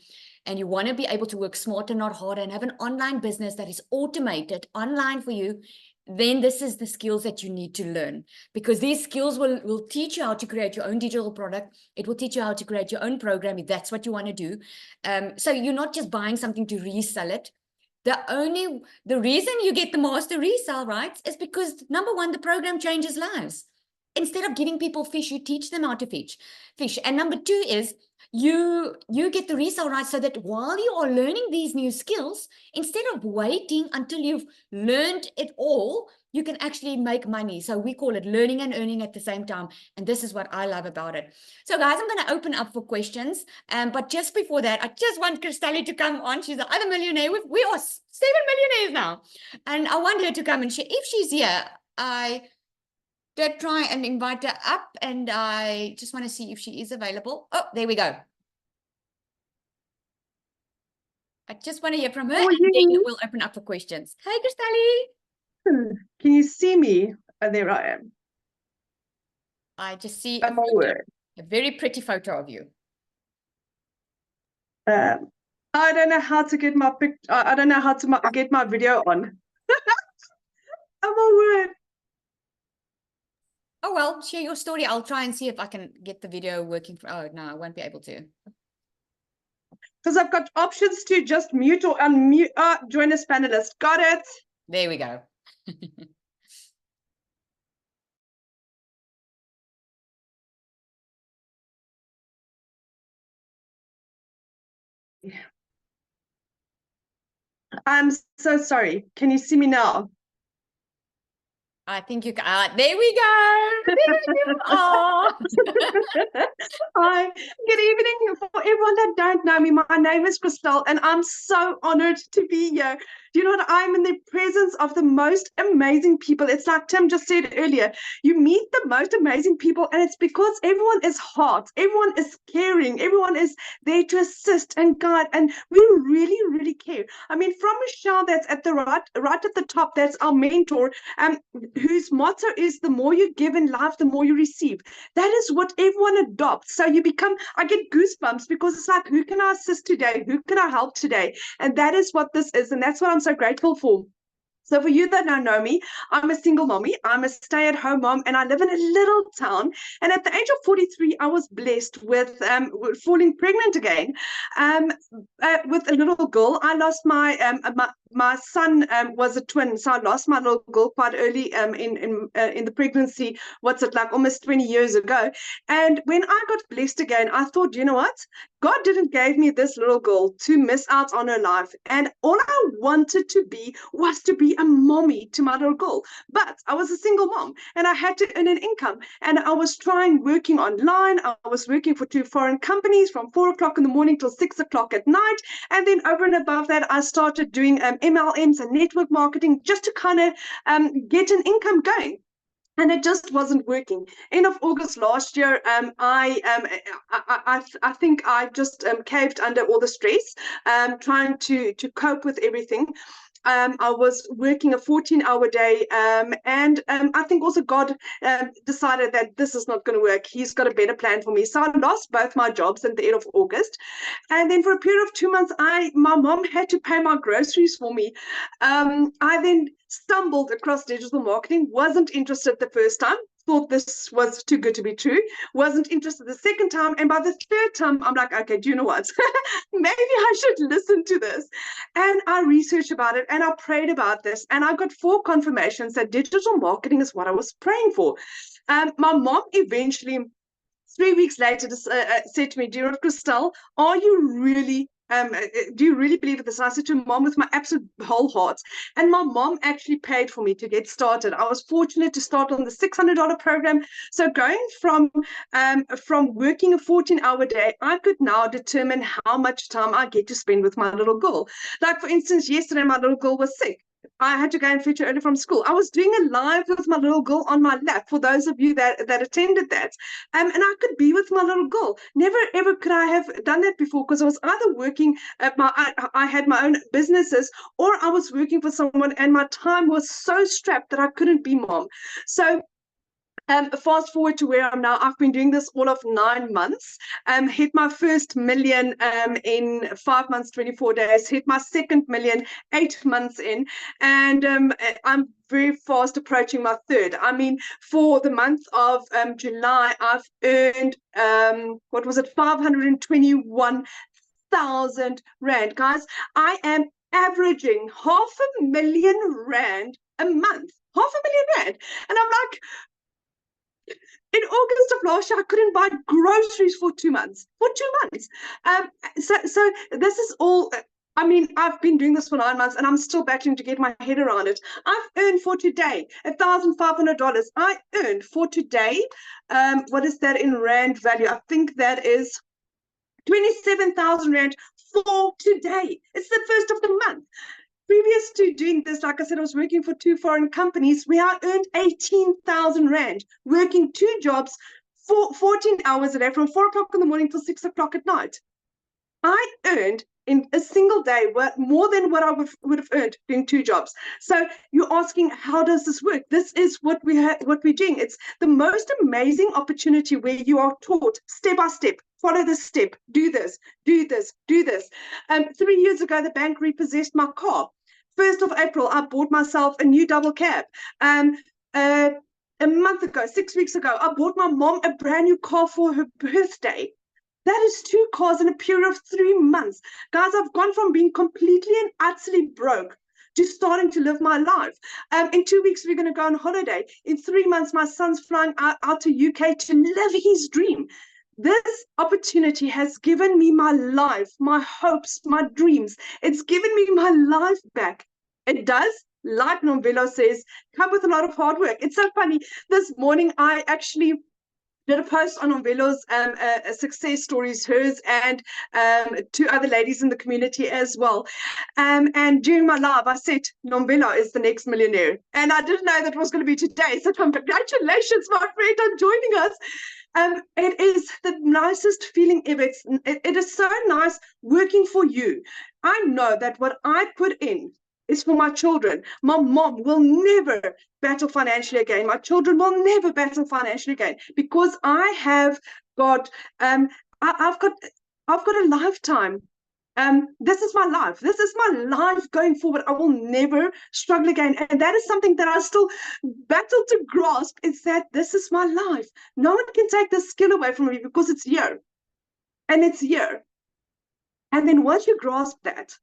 and you want to be able to work smarter, not harder, and have an online business that is automated online for you, then this is the skills that you need to learn, because these skills will teach you how to create your own digital product. It will teach you how to create your own program if that's what you want to do. So you're not just buying something to resell it. The reason you get the master resale rights is because, number one, the program changes lives. Instead of giving people fish, you teach them how to fish. And number two is you get the resale rights so that while you are learning these new skills, instead of waiting until you've learned it all, you can actually make money. So we call it learning and earning at the same time. And this is what I love about it. So guys, I'm going to open up for questions. But just before that, I just want Christelle to come on. She's the other millionaire. We are 7 millionaires now. And I want her to come and share. If she's here, I did try and invite her up, and I just want to see if she is available. Oh, there we go. I just want to hear from her, and then we'll open up for questions. Hi, Christelle. Can you see me? Oh, there I am. I just see a very pretty photo of you. I don't know how to get my I don't know how to get my video on. Oh my word. Oh, well, share your story. I'll try and see if I can get the video working. Oh, no, I won't be able to. Because I've got options to just mute or unmute. Join as panelist. Got it. There we go. I'm so sorry. Can you see me now? I think you can. There we go. There you are. Hi, good evening. For everyone that don't know me, my name is Christelle, and I'm so honored to be here. Do you know what? I'm in the presence of the most amazing people. It's like Tim just said earlier, you meet the most amazing people, and it's because everyone is hot, everyone is caring, everyone is there to assist and guide, and we really, really care. I mean, from Michelle, that's at the right at the top, that's our mentor, whose motto is the more you give in life, the more you receive. That is what everyone adopts. So you become, I get goosebumps because it's like, who can I assist today? Who can I help today? And that is what this is. And that's what I'm so grateful for. So for you that don't know me, I'm a single mommy. I'm a stay-at-home mom, and I live in a little town. And at the age of 43, I was blessed with falling pregnant again with a little girl. I lost my son was a twin, so I lost my little girl quite early in the pregnancy. What's it like? Almost 20 years ago. And when I got blessed again, I thought, you know what? God didn't give me this little girl to miss out on her life. And all I wanted to be was to be a mommy to my little girl. But I was a single mom and I had to earn an income. And I was working online. I was working for 2 foreign companies from 4 o'clock in the morning till 6 o'clock at night. And then over and above that, I started doing MLMs and network marketing just to kind of get an income going. And it just wasn't working. End of August last year, I think I just caved under all the stress, trying to cope with everything. I was working a 14-hour day, and I think also God decided that this is not going to work. He's got a better plan for me. So I lost both my jobs at the end of August. And then for a period of 2 months, my mom had to pay my groceries for me. I then stumbled across digital marketing, wasn't interested the first time, thought this was too good to be true, wasn't interested the second time, and by the third time I'm like, okay, do you know what? Maybe I should listen to this. And I researched about it and I prayed about this, and I got 4 confirmations that digital marketing is what I was praying for. My mom eventually 3 weeks later said to me, dear Christelle, are you really do you really believe in this? And I said to Mom with my absolute whole heart. And my mom actually paid for me to get started. I was fortunate to start on the $600 program. So going from working a 14-hour day, I could now determine how much time I get to spend with my little girl. Like, for instance, yesterday my little girl was sick. I had to go and fetch her early from school. I was doing a live with my little girl on my lap, for those of you that attended that. And I could be with my little girl. Never, ever could I have done that before, because I was either working at I had my own businesses, or I was working for someone, and my time was so strapped that I couldn't be mom. So fast forward to where I'm now. I've been doing this all of 9 months. Hit my first million in 5 months, 24 days. Hit my second million 8 months in, and I'm very fast approaching my third. I mean, for the month of July, I've earned 521,000 rand, guys. I am averaging R500,000 a month. R500,000, and I'm like, in August of last year, I couldn't buy groceries for 2 months. So this is all. I mean, I've been doing this for 9 months, and I'm still battling to get my head around it. I've earned for today $1,500. I earned for today. What is that in rand value? I think that is 27,000 rand for today. It's the first of the month. Previous to doing this, like I said, I was working for 2 foreign companies where I earned 18,000 rand, working 2 jobs for 14 hours a day from 4 o'clock in the morning till 6 o'clock at night. I earned in a single day more than what I would have earned doing 2 jobs. So you're asking, how does this work? This is what we're doing. It's the most amazing opportunity where you are taught step by step. Follow this step, do this, do this, do this. 3 years ago, the bank repossessed my car. 1st of April, I bought myself a new double cab. A month ago, 6 weeks ago, I bought my mom a brand new car for her birthday. That is 2 cars in a period of 3 months. Guys, I've gone from being completely and utterly broke to starting to live my life. In 2 weeks, we're going to go on holiday. In 3 months, my son's flying out to UK to live his dream. This opportunity has given me my life, my hopes, my dreams. It's given me my life back. It does like Nomvelo says, come with a lot of hard work. It's so funny. This morning, I actually did a post on Nomvelo's success stories, hers and two other ladies in the community as well. And during my live, I said, Nomvelo is the next millionaire. And I didn't know that was going to be today. So congratulations, my friend, on joining us. It is the nicest feeling ever. It is so nice working for you. I know that what I put in is for my children. My mom will never battle financially again. My children will never battle financially again because I have got I've got a lifetime. This is my life. This is my life going forward. I will never struggle again. And that is something that I still battle to grasp, is that this is my life. No one can take this skill away from me because it's here. And it's here. And then once you grasp that,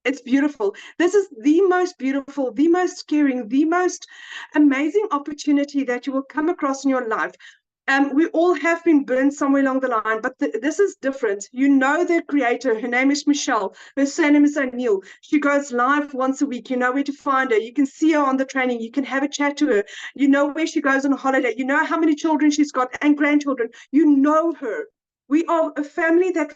it's beautiful. This is the most beautiful, the most caring, the most amazing opportunity that you will come across in your life. We all have been burned somewhere along the line, but this is different. You know the creator. Her name is Michelle. Her surname is O'Neill. She goes live once a week. You know where to find her. You can see her on the training. You can have a chat to her. You know where she goes on holiday. You know how many children she's got and grandchildren. You know her. We are a family that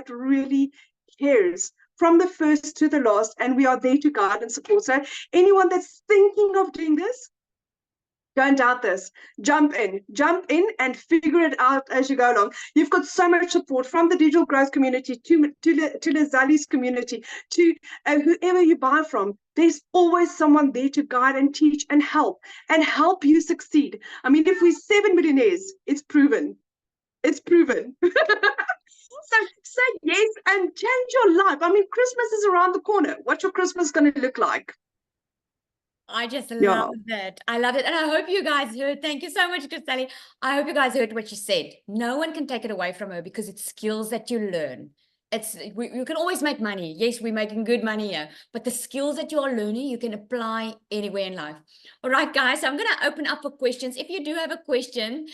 really cares, from the first to the last, and we are there to guide and support. So anyone that's thinking of doing this, don't doubt this. Jump in and figure it out as you go along. You've got so much support from the digital growth community to the Zali's community, to whoever you buy from. There's always someone there to guide and teach and help you succeed. I mean, if we're 7 millionaires, it's proven. It's proven. So say yes and change your life. I mean, Christmas is around the corner. What's your Christmas going to look like? I just love it. I love it. And I hope you guys heard. Thank you so much, Christelle. I hope you guys heard what she said. No one can take it away from her because it's skills that you learn. You can always make money. Yes, we're making good money here, but the skills that you are learning, you can apply anywhere in life. All right, guys, so I'm going to open up for questions. If you do have a question,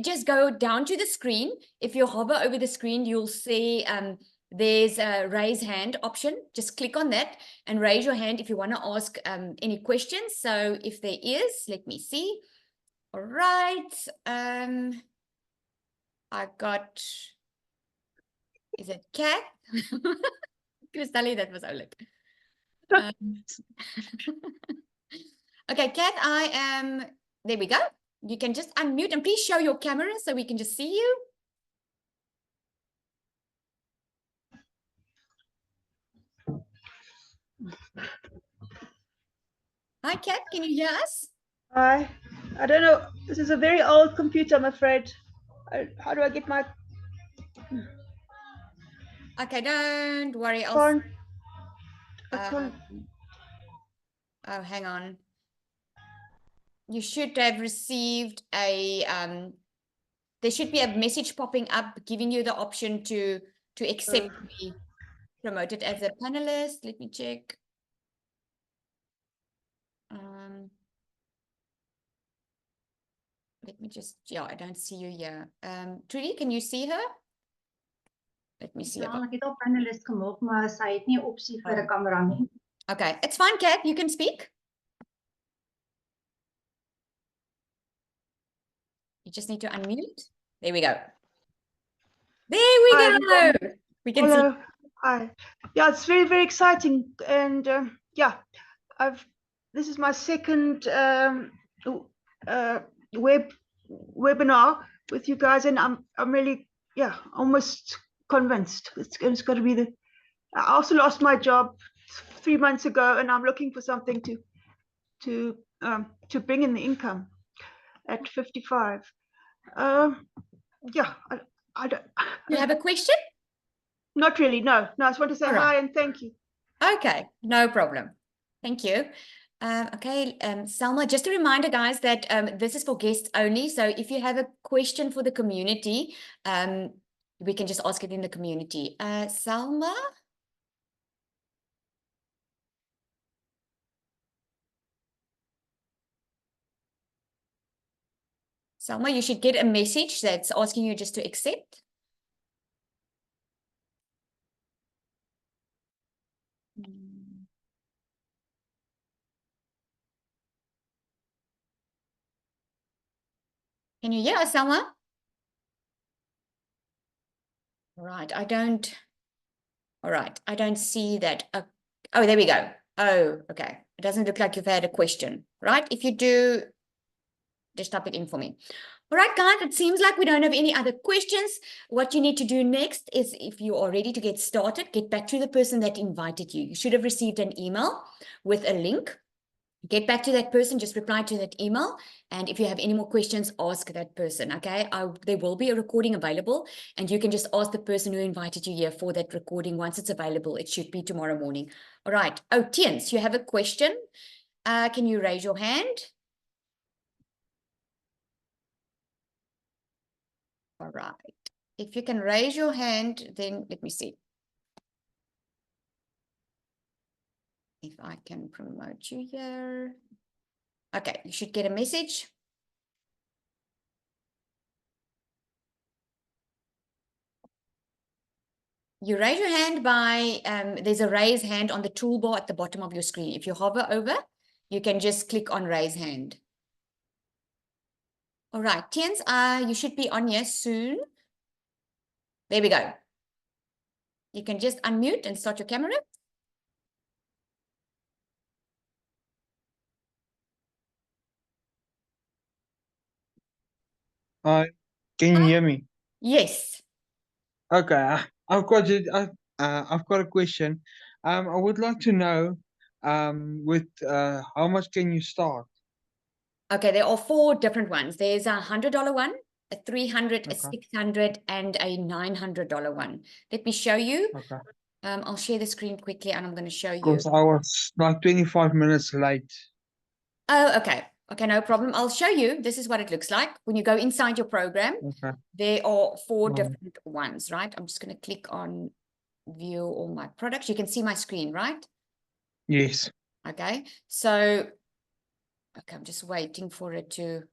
just go down to the screen. If you hover over the screen, you'll see there's a raise hand option. Just click on that and raise your hand if you want to ask any questions. So if there is, let me see. All right. I got... Is it Kat? Christelle, that was Oleg. Okay, Kat, I am... There we go. You can just unmute and please show your camera so we can just see you. Hi, Kat, can you hear us? Hi. I don't know. This is a very old computer, I'm afraid. How do I get my... Okay, don't worry. Oh, hang on. You should have received a there should be a message popping up giving you the option to accept be promoted as a panelist. Let me check. Let me just, I don't see you here. Trudy, can you see her? Let me see. Ja, ek het op panelist gemaak, maar sy het nie 'n opsie vir 'n kamera nie. Okay, it's fine, Kat. You can speak. You just need to unmute. There we go. There we go. We can see. Hi. Yeah, it's very, very exciting. And yeah, this is my second webinar with you guys, and I'm really, almost convinced it's going to be I also lost my job 3 months ago, and I'm looking for something to bring in the income at 55. Yeah, I don't. You have a question? Not really. No. I just want to say hi and thank you. Okay, no problem. Thank you. Okay, Selma, just a reminder, guys, that this is for guests only. So if you have a question for the community, we can just ask it in the community. Selma? Selma, you should get a message that's asking you just to accept. Can you hear us, Selma? Right, I don't. All right, I don't see that. Oh, there we go. Oh, okay. It doesn't look like you've had a question, right? If you do, just type it in for me. All right, guys, it seems like we don't have any other questions. What you need to do next is, if you are ready to get started, get back to the person that invited you. You should have received an email with a link. Get back to that person, just reply to that email. And if you have any more questions, ask that person, okay? There will be a recording available, and you can just ask the person who invited you here for that recording once it's available. It should be tomorrow morning. All right. Oh, Tiens, you have a question. Can you raise your hand? All right. If you can raise your hand, then let me see if I can promote you here. Okay, you should get a message. You raise your hand by, there's a raise hand on the toolbar at the bottom of your screen. If you hover over, you can just click on raise hand. All right, Tiens, you should be on here soon. There we go. You can just unmute and start your camera. Hi, can you hear me? Yes. Okay, I've got it. I've got a question. I would like to know, with how much can you start? Okay, there are 4 different ones. There's a $100 one, a $300, a Okay. $600, and a $900 one. Let me show you. Okay, I'll share the screen quickly, and I'm going to show you. because I was like 25 minutes late. Oh, okay. Okay, no problem. I'll show you. This is what it looks like. When you go inside your program, Okay. there are 4 Mm. different ones, right? I'm just going to click on view all my products. You can see my screen, right? Yes. Okay. So, okay, I'm just waiting for it to.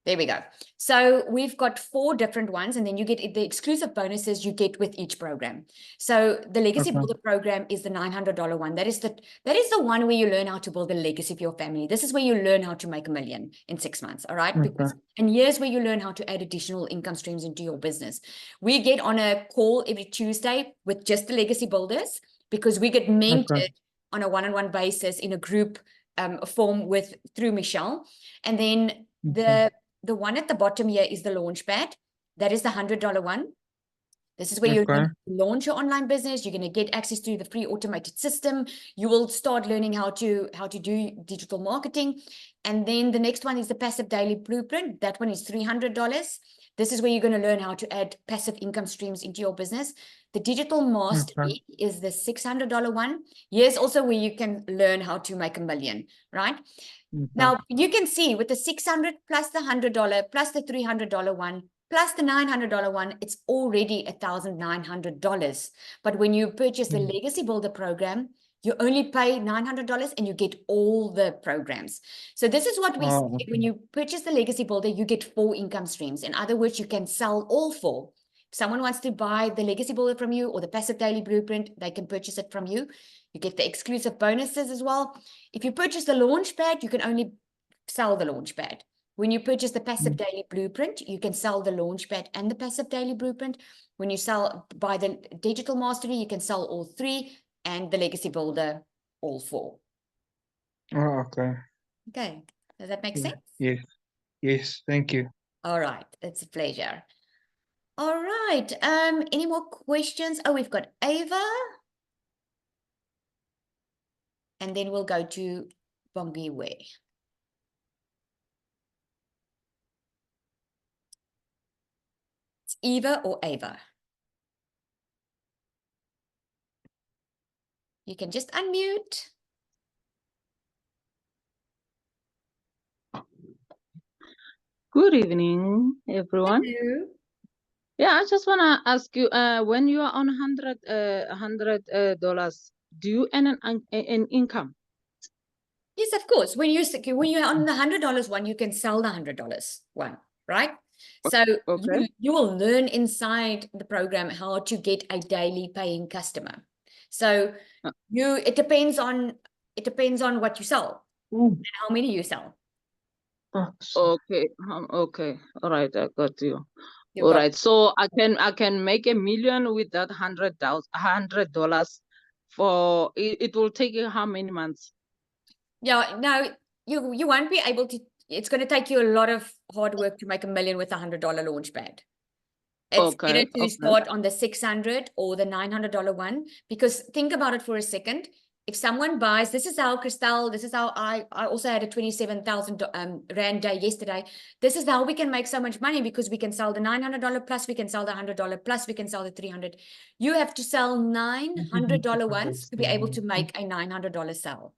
There we go. So we've got 4 different ones, and then you get the exclusive bonuses you get with each program. So the Legacy Okay. Builder program is the $900 one. That is the one where you learn how to build a legacy for your family. This is where you learn how to make $1 million in 6 months. All right. Okay. And here's where you learn how to add additional income streams into your business. We get on a call every Tuesday with just the Legacy Builders, because we get mentored on a one-on-one basis in a group form through Michelle. And then the one at the bottom here is the Launchpad. That is the $100 one. This is where you launch your online business. You're going to get access to the free automated system. You will start learning how to do digital marketing. And then the next one is the Passive Daily Blueprint. That one is $300. This is where you're going to learn how to add passive income streams into your business. The Digital Mastery is the $600 one. Here's also where you can learn how to make $1 million, right? Now, you can see with the $600 plus the $100 plus the $300 one plus the $900 one, it's already $1,900. But when you purchase the Legacy Builder program, you only pay $900 and you get all the programs. So this is what we say. When you purchase the Legacy Builder, you get 4 income streams. In other words, you can sell all 4. If someone wants to buy the Legacy Builder from you or the Passive Daily Blueprint, they can purchase it from you. You get the exclusive bonuses as well. If you purchase the Launchpad, you can only sell the Launchpad. When you purchase the Passive Daily Blueprint, you can sell the Launchpad and the Passive Daily Blueprint. When you buy the Digital Mastery, you can sell all 3, and the Legacy Builder, all 4. Oh, okay. Okay. Does that make sense? Yes. Yes. Thank you. All right. It's a pleasure. All right. Any more questions? Oh, we've got Ava. And then we'll go to Bongiwe. It's Eva or Ava. You can just unmute. Good evening, everyone. Hello. Yeah, I just want to ask you, when you are on $100, do you earn an income? Yes, of course. When you're on the $100 one, you can sell the $100 one, right? So you will learn inside the program how to get a daily paying customer. So it depends on what you sell and how many you sell. Okay. Okay. All right. I got you. You All got right. So I can make $1 million with that $100 for it will take you how many months? Yeah, no, you won't be able to. It's going to take you a lot of hard work to make $1 million with $100 launch pad. It's better Okay. to start on the 600 or the $900 one, because think about it for a second. If someone buys, this is how Christelle, this is how I also had a 27,000 Rand day yesterday. This is how we can make so much money, because we can sell the $900 plus, we can sell the $100 plus, we can sell the 300. You have to sell $900 ones to be able to make a $900 sell,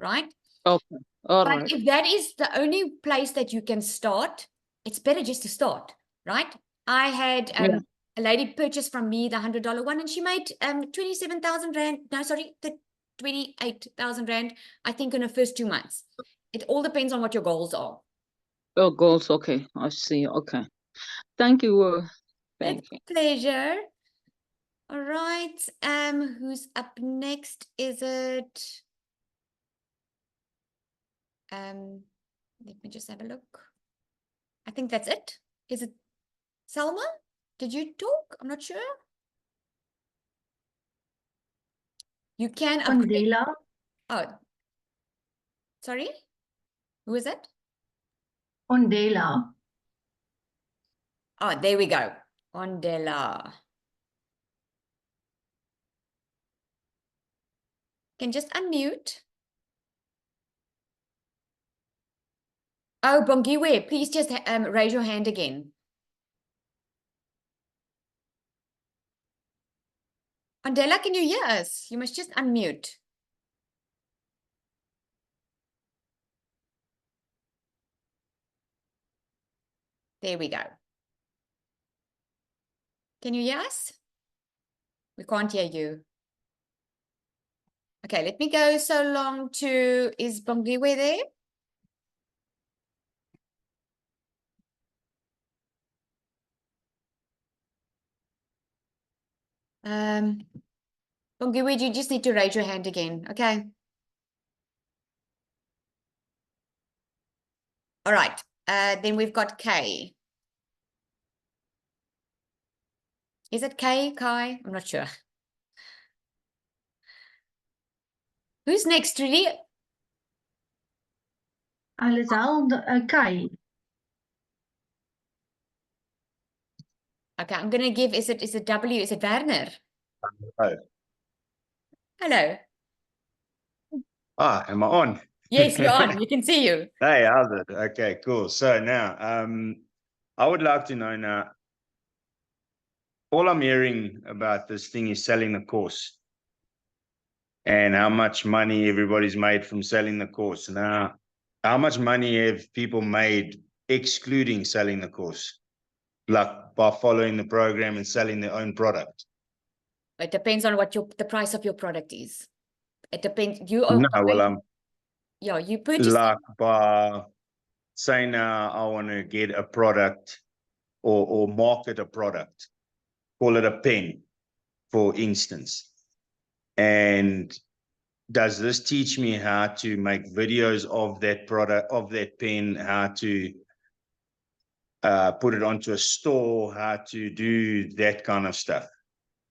right? Okay. All But right. if that is the only place that you can start, it's better just to start, right? I had Yeah. a lady purchase from me the $100 one, and she made 27,000 Rand. No, sorry, the 28,000 Rand, I think, in the first 2 months. It all depends on what your goals are. Oh, goals. Okay. I see. Okay. Thank you. Thank It's you. a pleasure. All right. Who's up next? Is it let me just have a look. I think that's it. Is it Selma? Did you talk? I'm not sure. You can upgrade. Ondela. Oh, sorry. Who is it? Ondela. Oh, there we go. Ondela. Can just unmute. Oh, Bongiwe, please just raise your hand again. Ondela, can you hear us? You must just unmute. There we go. Can you hear us? We can't hear you. Okay, let me go so long to, is Bongiwe there? Bongiwe, you just need to raise your hand again, okay? All right, then we've got Kay. Is it Kay, Kai? I'm not sure. Who's next, really? Alisal Kai. Okay, I'm gonna give, is it W, is it Werner? Hi. Hello. Am I on? Yes, you're on, you can see you. Hey, how's it? Okay, cool. So now, I would like to know now, all I'm hearing about this thing is selling the course and how much money everybody's made from selling the course. Now, how much money have people made excluding selling the course? Like by following the program and selling their own product? It depends on what the price of your product is. It depends. You are No, well, yeah, you purchase like by saying now I want to get a product or market a product, call it a pen, for instance. And does this teach me how to make videos of that product, of that pen, how to put it onto a store, how to do that kind of stuff?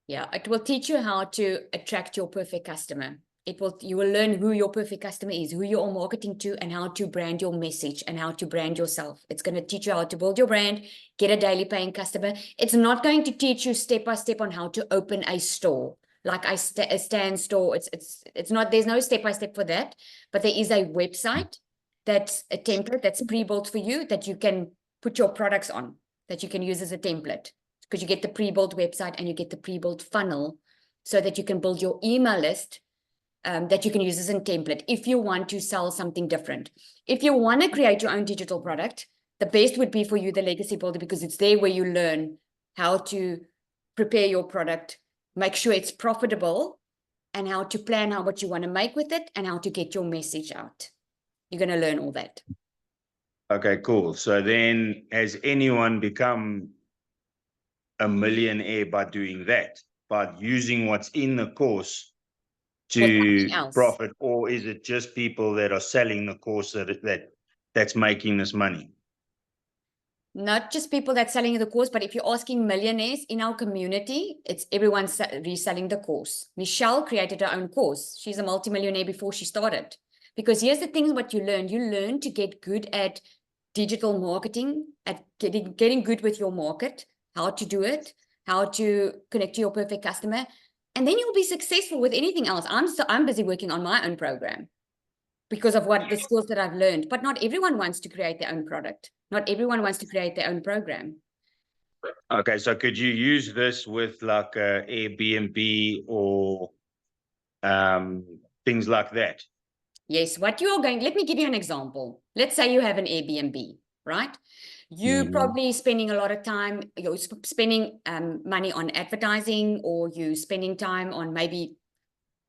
Yeah, it will teach you how to attract your perfect customer. You will learn who your perfect customer is, who you are marketing to, and how to brand your message and how to brand yourself. It's going to teach you how to build your brand, get a daily paying customer. It's not going to teach you step by step on how to open a store, like a stand store. It's not, there's no step by step for that, but there is a website that's a template that's pre-built for you that you can put your products on, that you can use as a template, because you get the pre-built website and you get the pre-built funnel so that you can build your email list that you can use as a template if you want to sell something different. If you want to create your own digital product, the best would be for you the Legacy Builder, because it's there where you learn how to prepare your product, make sure it's profitable, and how to plan how much you want to make with it and how to get your message out. You're going to learn all that. Okay, cool. So then has anyone become a millionaire by doing that, by using what's in the course to profit, or is it just people that are selling the course that that's making this money? Not just people that's selling the course, but if you're asking millionaires in our community, it's everyone reselling the course. Michelle created her own course. She's a multimillionaire before she started. Because here's the thing, what you learn to get good at digital marketing, at getting good with your market, how to do it, how to connect to your perfect customer, and then you'll be successful with anything else. I'm busy working on my own program because of what the skills that I've learned, but not everyone wants to create their own product. Not everyone wants to create their own program. Okay, so could you use this with like Airbnb or things like that? Yes, what you're going, let me give you an example. Let's say you have an Airbnb, right? You're probably spending a lot of time, you're spending money on advertising, or you spending time on maybe,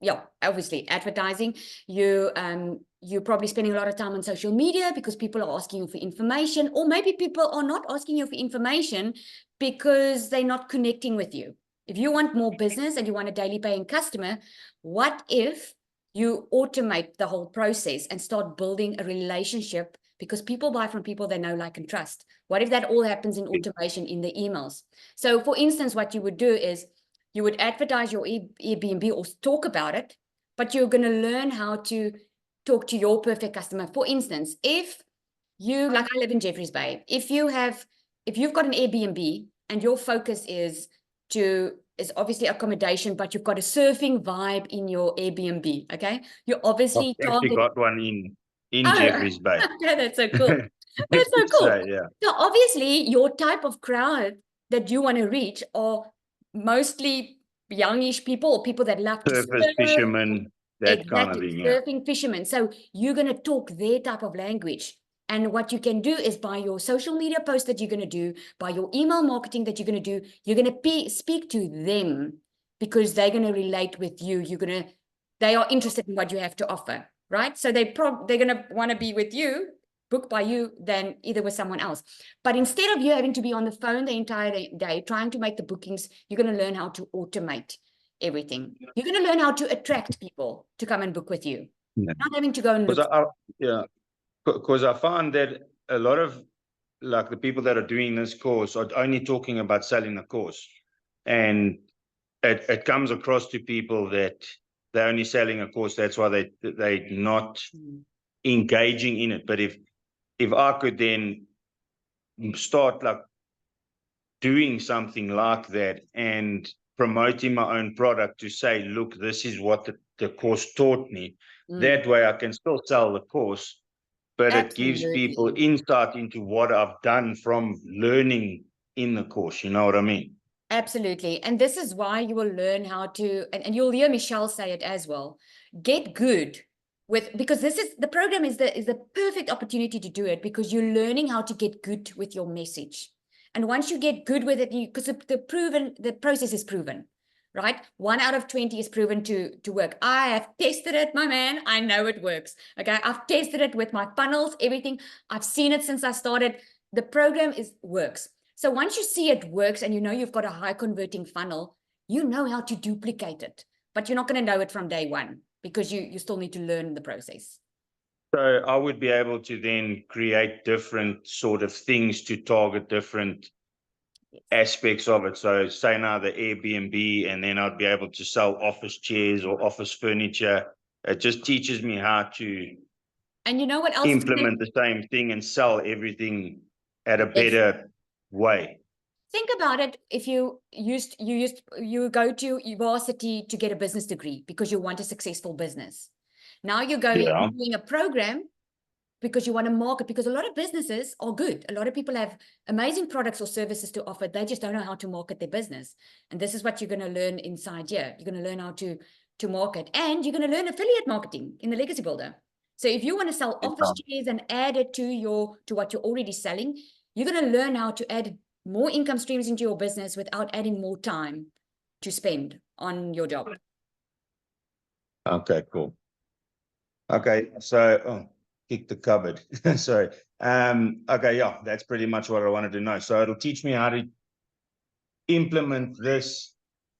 yeah, obviously advertising. You're probably spending a lot of time on social media because people are asking you for information, or maybe people are not asking you for information because they're not connecting with you. If you want more business and you want a daily paying customer, what if you automate the whole process and start building a relationship, because people buy from people they know, like, and trust? What if that all happens in automation in the emails? So for instance, what you would do is you would advertise your Airbnb or talk about it, but you're going to learn how to talk to your perfect customer. For instance, if you, like, I live in Jeffreys Bay, if you've got an Airbnb and your focus is obviously accommodation, but you've got a surfing vibe in your Airbnb, okay? You're obviously I've actually got one in Jeffreys Bay. Okay, that's so cool. That's so cool. So, yeah. So obviously your type of crowd that you want to reach are mostly youngish people, or people that love to Surfers, surf. fishermen, that kind of thing. Yeah. Surfing fishermen. So you're going to talk their type of language. And what you can do is, by your social media post that you're going to do, by your email marketing that you're going to do, you're going to speak to them because they're going to relate with you. They are interested in what you have to offer, right? So they're going to want to be with you, booked by you, than either with someone else. But instead of you having to be on the phone the entire day trying to make the bookings, you're going to learn how to automate everything. You're going to learn how to attract people to come and book with you, not having to go and look. Because I find that a lot of, like, the people that are doing this course are only talking about selling the course, and it comes across to people that they're only selling a course. That's why they're not engaging in it. But if I could then start like doing something like that and promoting my own product to say, look, this is what the course taught me. That way I can still sell the course, but it gives people insight into what I've done from learning in the course. You know what I mean? Absolutely. And this is why you will learn how to, and you'll hear Michelle say it as well, get good with, because the program is the perfect opportunity to do it, because you're learning how to get good with your message. And once you get good with it, because the process is proven, right? 1 out of 20 is proven to work. I have tested it, my man. I know it works. Okay. I've tested it with my funnels, everything. I've seen it since I started. The program works. So once you see it works and you know you've got a high converting funnel, you know how to duplicate it, but you're not going to know it from day one, because you still need to learn the process. So I would be able to then create different sort of things to target different aspects of it. So say now the Airbnb, and then I'd be able to sell office chairs or office furniture. It just teaches me how to, and you know what else, implement the same thing and sell everything at a better way. Think about it. If you go to university to get a business degree because you want a successful business. Now you're doing a program because you want to market, because a lot of businesses are good. A lot of people have amazing products or services to offer. They just don't know how to market their business. And this is what you're going to learn inside here. You're going to learn how to market, and you're going to learn affiliate marketing in the Legacy Builder. So if you want to sell office chairs and add it to what you're already selling, you're going to learn how to add more income streams into your business without adding more time to spend on your job. Okay, cool. Okay, so kick the cupboard. Sorry. Okay, yeah, that's pretty much what I wanted to know. So it'll teach me how to implement this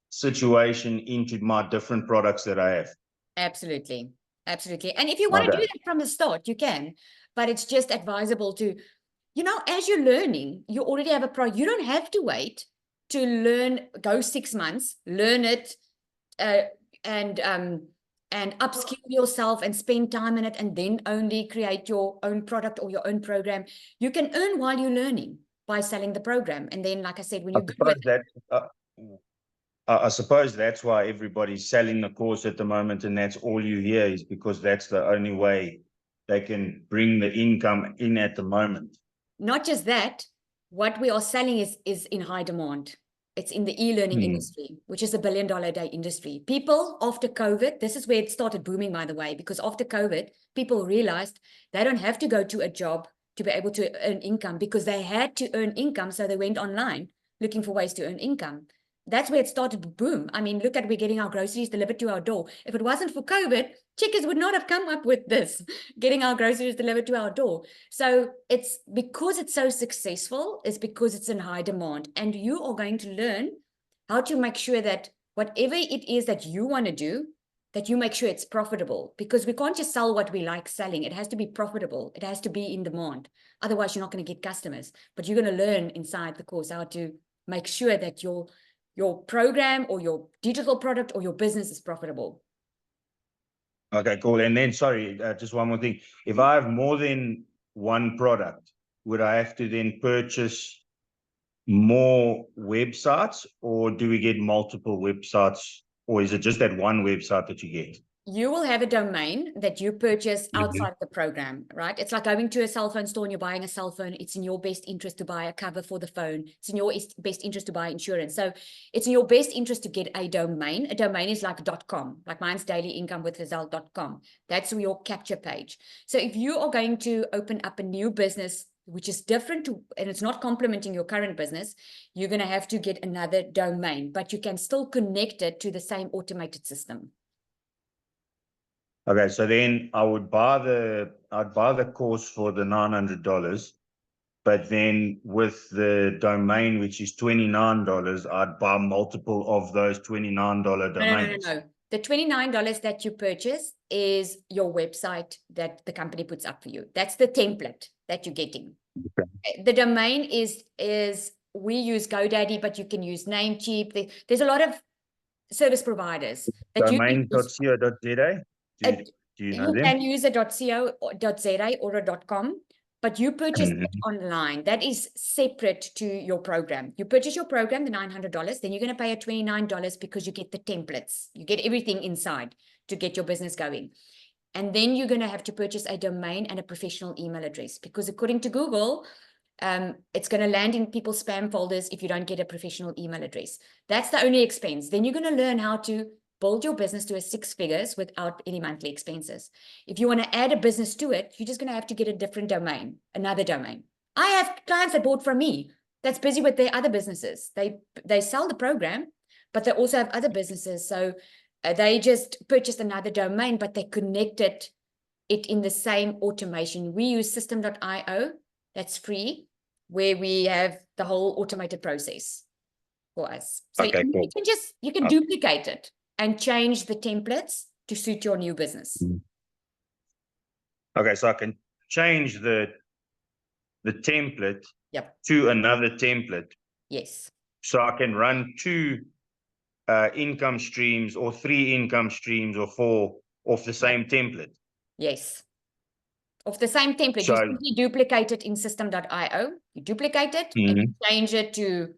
situation into my different products that I have. Absolutely. Absolutely. And if you want to do that from the start, you can. but it's just advisable to, you know, as you're learning, you already have a product. You don't have to wait to learn, go 6 months, learn it, and upskill yourself and spend time in it, and then only create your own product or your own program. You can earn while you're learning by selling the program. And then, like I said, when you're good with it, I suppose that's why everybody's selling the course at the moment, and that's all you hear, is because that's the only way they can bring the income in at the moment. not just that, what we are selling is in high demand. It's in the e-learning industry, which is $1 billion a day industry. People after COVID, this is where it started booming, by the way, because after COVID, people realized they don't have to go to a job to be able to earn income, because they had to earn income. So they went online looking for ways to earn income. That's where it started to boom. I mean, look at, we're getting our groceries delivered to our door. If it wasn't for COVID, Checkers would not have come up with this, getting our groceries delivered to our door. So it's because it's so successful, it's because it's in high demand. And you are going to learn how to make sure that whatever it is that you want to do, that you make sure it's profitable, because we can't just sell what we like selling. It has to be profitable. It has to be in demand. Otherwise, you're not going to get customers. But you're going to learn inside the course how to make sure that your program or your digital product or your business is profitable. Okay, cool. And then, sorry, just one more thing. If I have more than one product, would I have to then purchase more websites, or do we get multiple websites, or is it just that one website that you get? You will have a domain that you purchase outside of the program, right? It's like going to a cell phone store and you're buying a cell phone. It's in your best interest to buy a cover for the phone. It's in your best interest to buy insurance. So it's in your best interest to get a domain. A domain is like .com, like mine's dailyincomeWithRazelle.com. That's your capture page. So if you are going to open up a new business, which is different to, and it's not complementing your current business, you're going to have to get another domain, but you can still connect it to the same automated system. Okay, so then I'd buy the course for the $900, but then with the domain, which is $29, I'd buy multiple of those $29 domains. No. The $29 that you purchase is your website that the company puts up for you. That's the template that you're getting. Okay. The domain is we use GoDaddy, but you can use Namecheap. There's a lot of service providers. Domain.co.za? Do you know them? You can use a .co.za or a .com, but you purchase it online. That is separate to your program. You purchase your program, the $900, then you're going to pay a $29 because you get the templates. You get everything inside to get your business going. And then you're going to have to purchase a domain and a professional email address, because according to Google, it's going to land in people's spam folders if you don't get a professional email address. That's the only expense. Then you're going to learn how to build your business to a 6 figures without any monthly expenses. If you want to add a business to it, you're just going to have to get a different domain, another domain. I have clients that bought from me that's busy with their other businesses. They sell the program, but they also have other businesses. So they just purchased another domain, but they connected it in the same automation. We use System.io, that's free, where we have the whole automated process for us. So okay, cool. you can duplicate it and change the templates to suit your new business. Okay, so I can change the template to another template. Yes. So I can run 2 income streams or 3 income streams or 4 off the same template. Yes. Of the same template. So, you simply duplicate it in System.io. You duplicate it and you change it to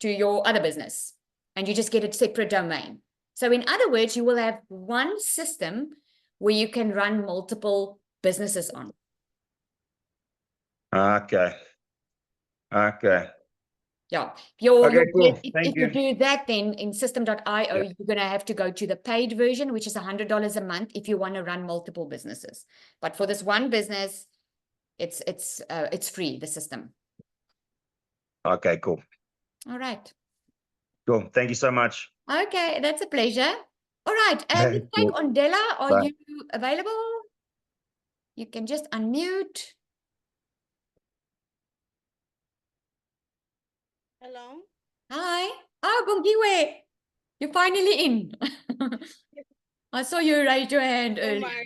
your other business. And you just get a separate domain. So in other words, you will have one system where you can run multiple businesses on. Okay. Yeah. Cool. If you do that, then in System.io, you're going to have to go to the paid version, which is $100 a month if you want to run multiple businesses. But for this one business, it's free, the system. Okay, cool. All right. Cool. Thank you so much. Okay, that's a pleasure. All right, and let's take Ondela. Are you available? You can just unmute. Hello. Hi. Oh, Bongiwe, you're finally in. I saw you raise your hand earlier.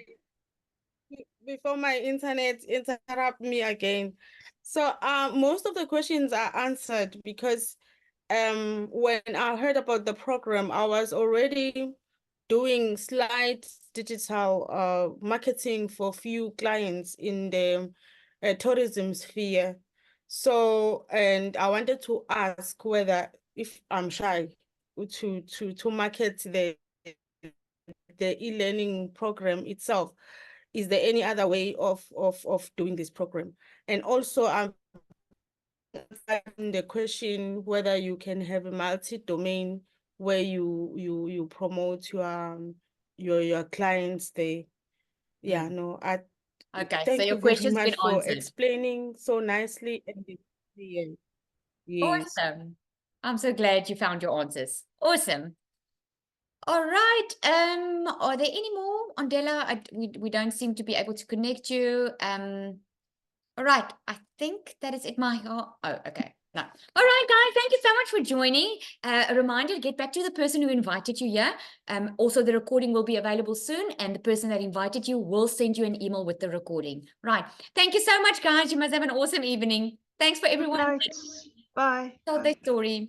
before my internet interrupt me again. So most of the questions are answered because when I heard about the program, I was already doing slight digital marketing for few clients in the tourism sphere. So, and I wanted to ask whether if I'm shy to market the e-learning program itself, is there any other way of doing this program? And also the question whether you can have a multi-domain where you promote your clients there. Yeah, no, Okay, so thank your you very question's been much for answered. explaining so nicely and clear. Yes. Awesome. I'm so glad you found your answers. Awesome. All right. Are there any more, Andela? We don't seem to be able to connect you. All right. I think that is it. Oh, okay. No. All right, guys. Thank you so much for joining. A reminder: get back to the person who invited you here. Also, the recording will be available soon, and the person that invited you will send you an email with the recording. Right. Thank you so much, guys. You must have an awesome evening. Thanks for everyone. Night. Bye. Told their story.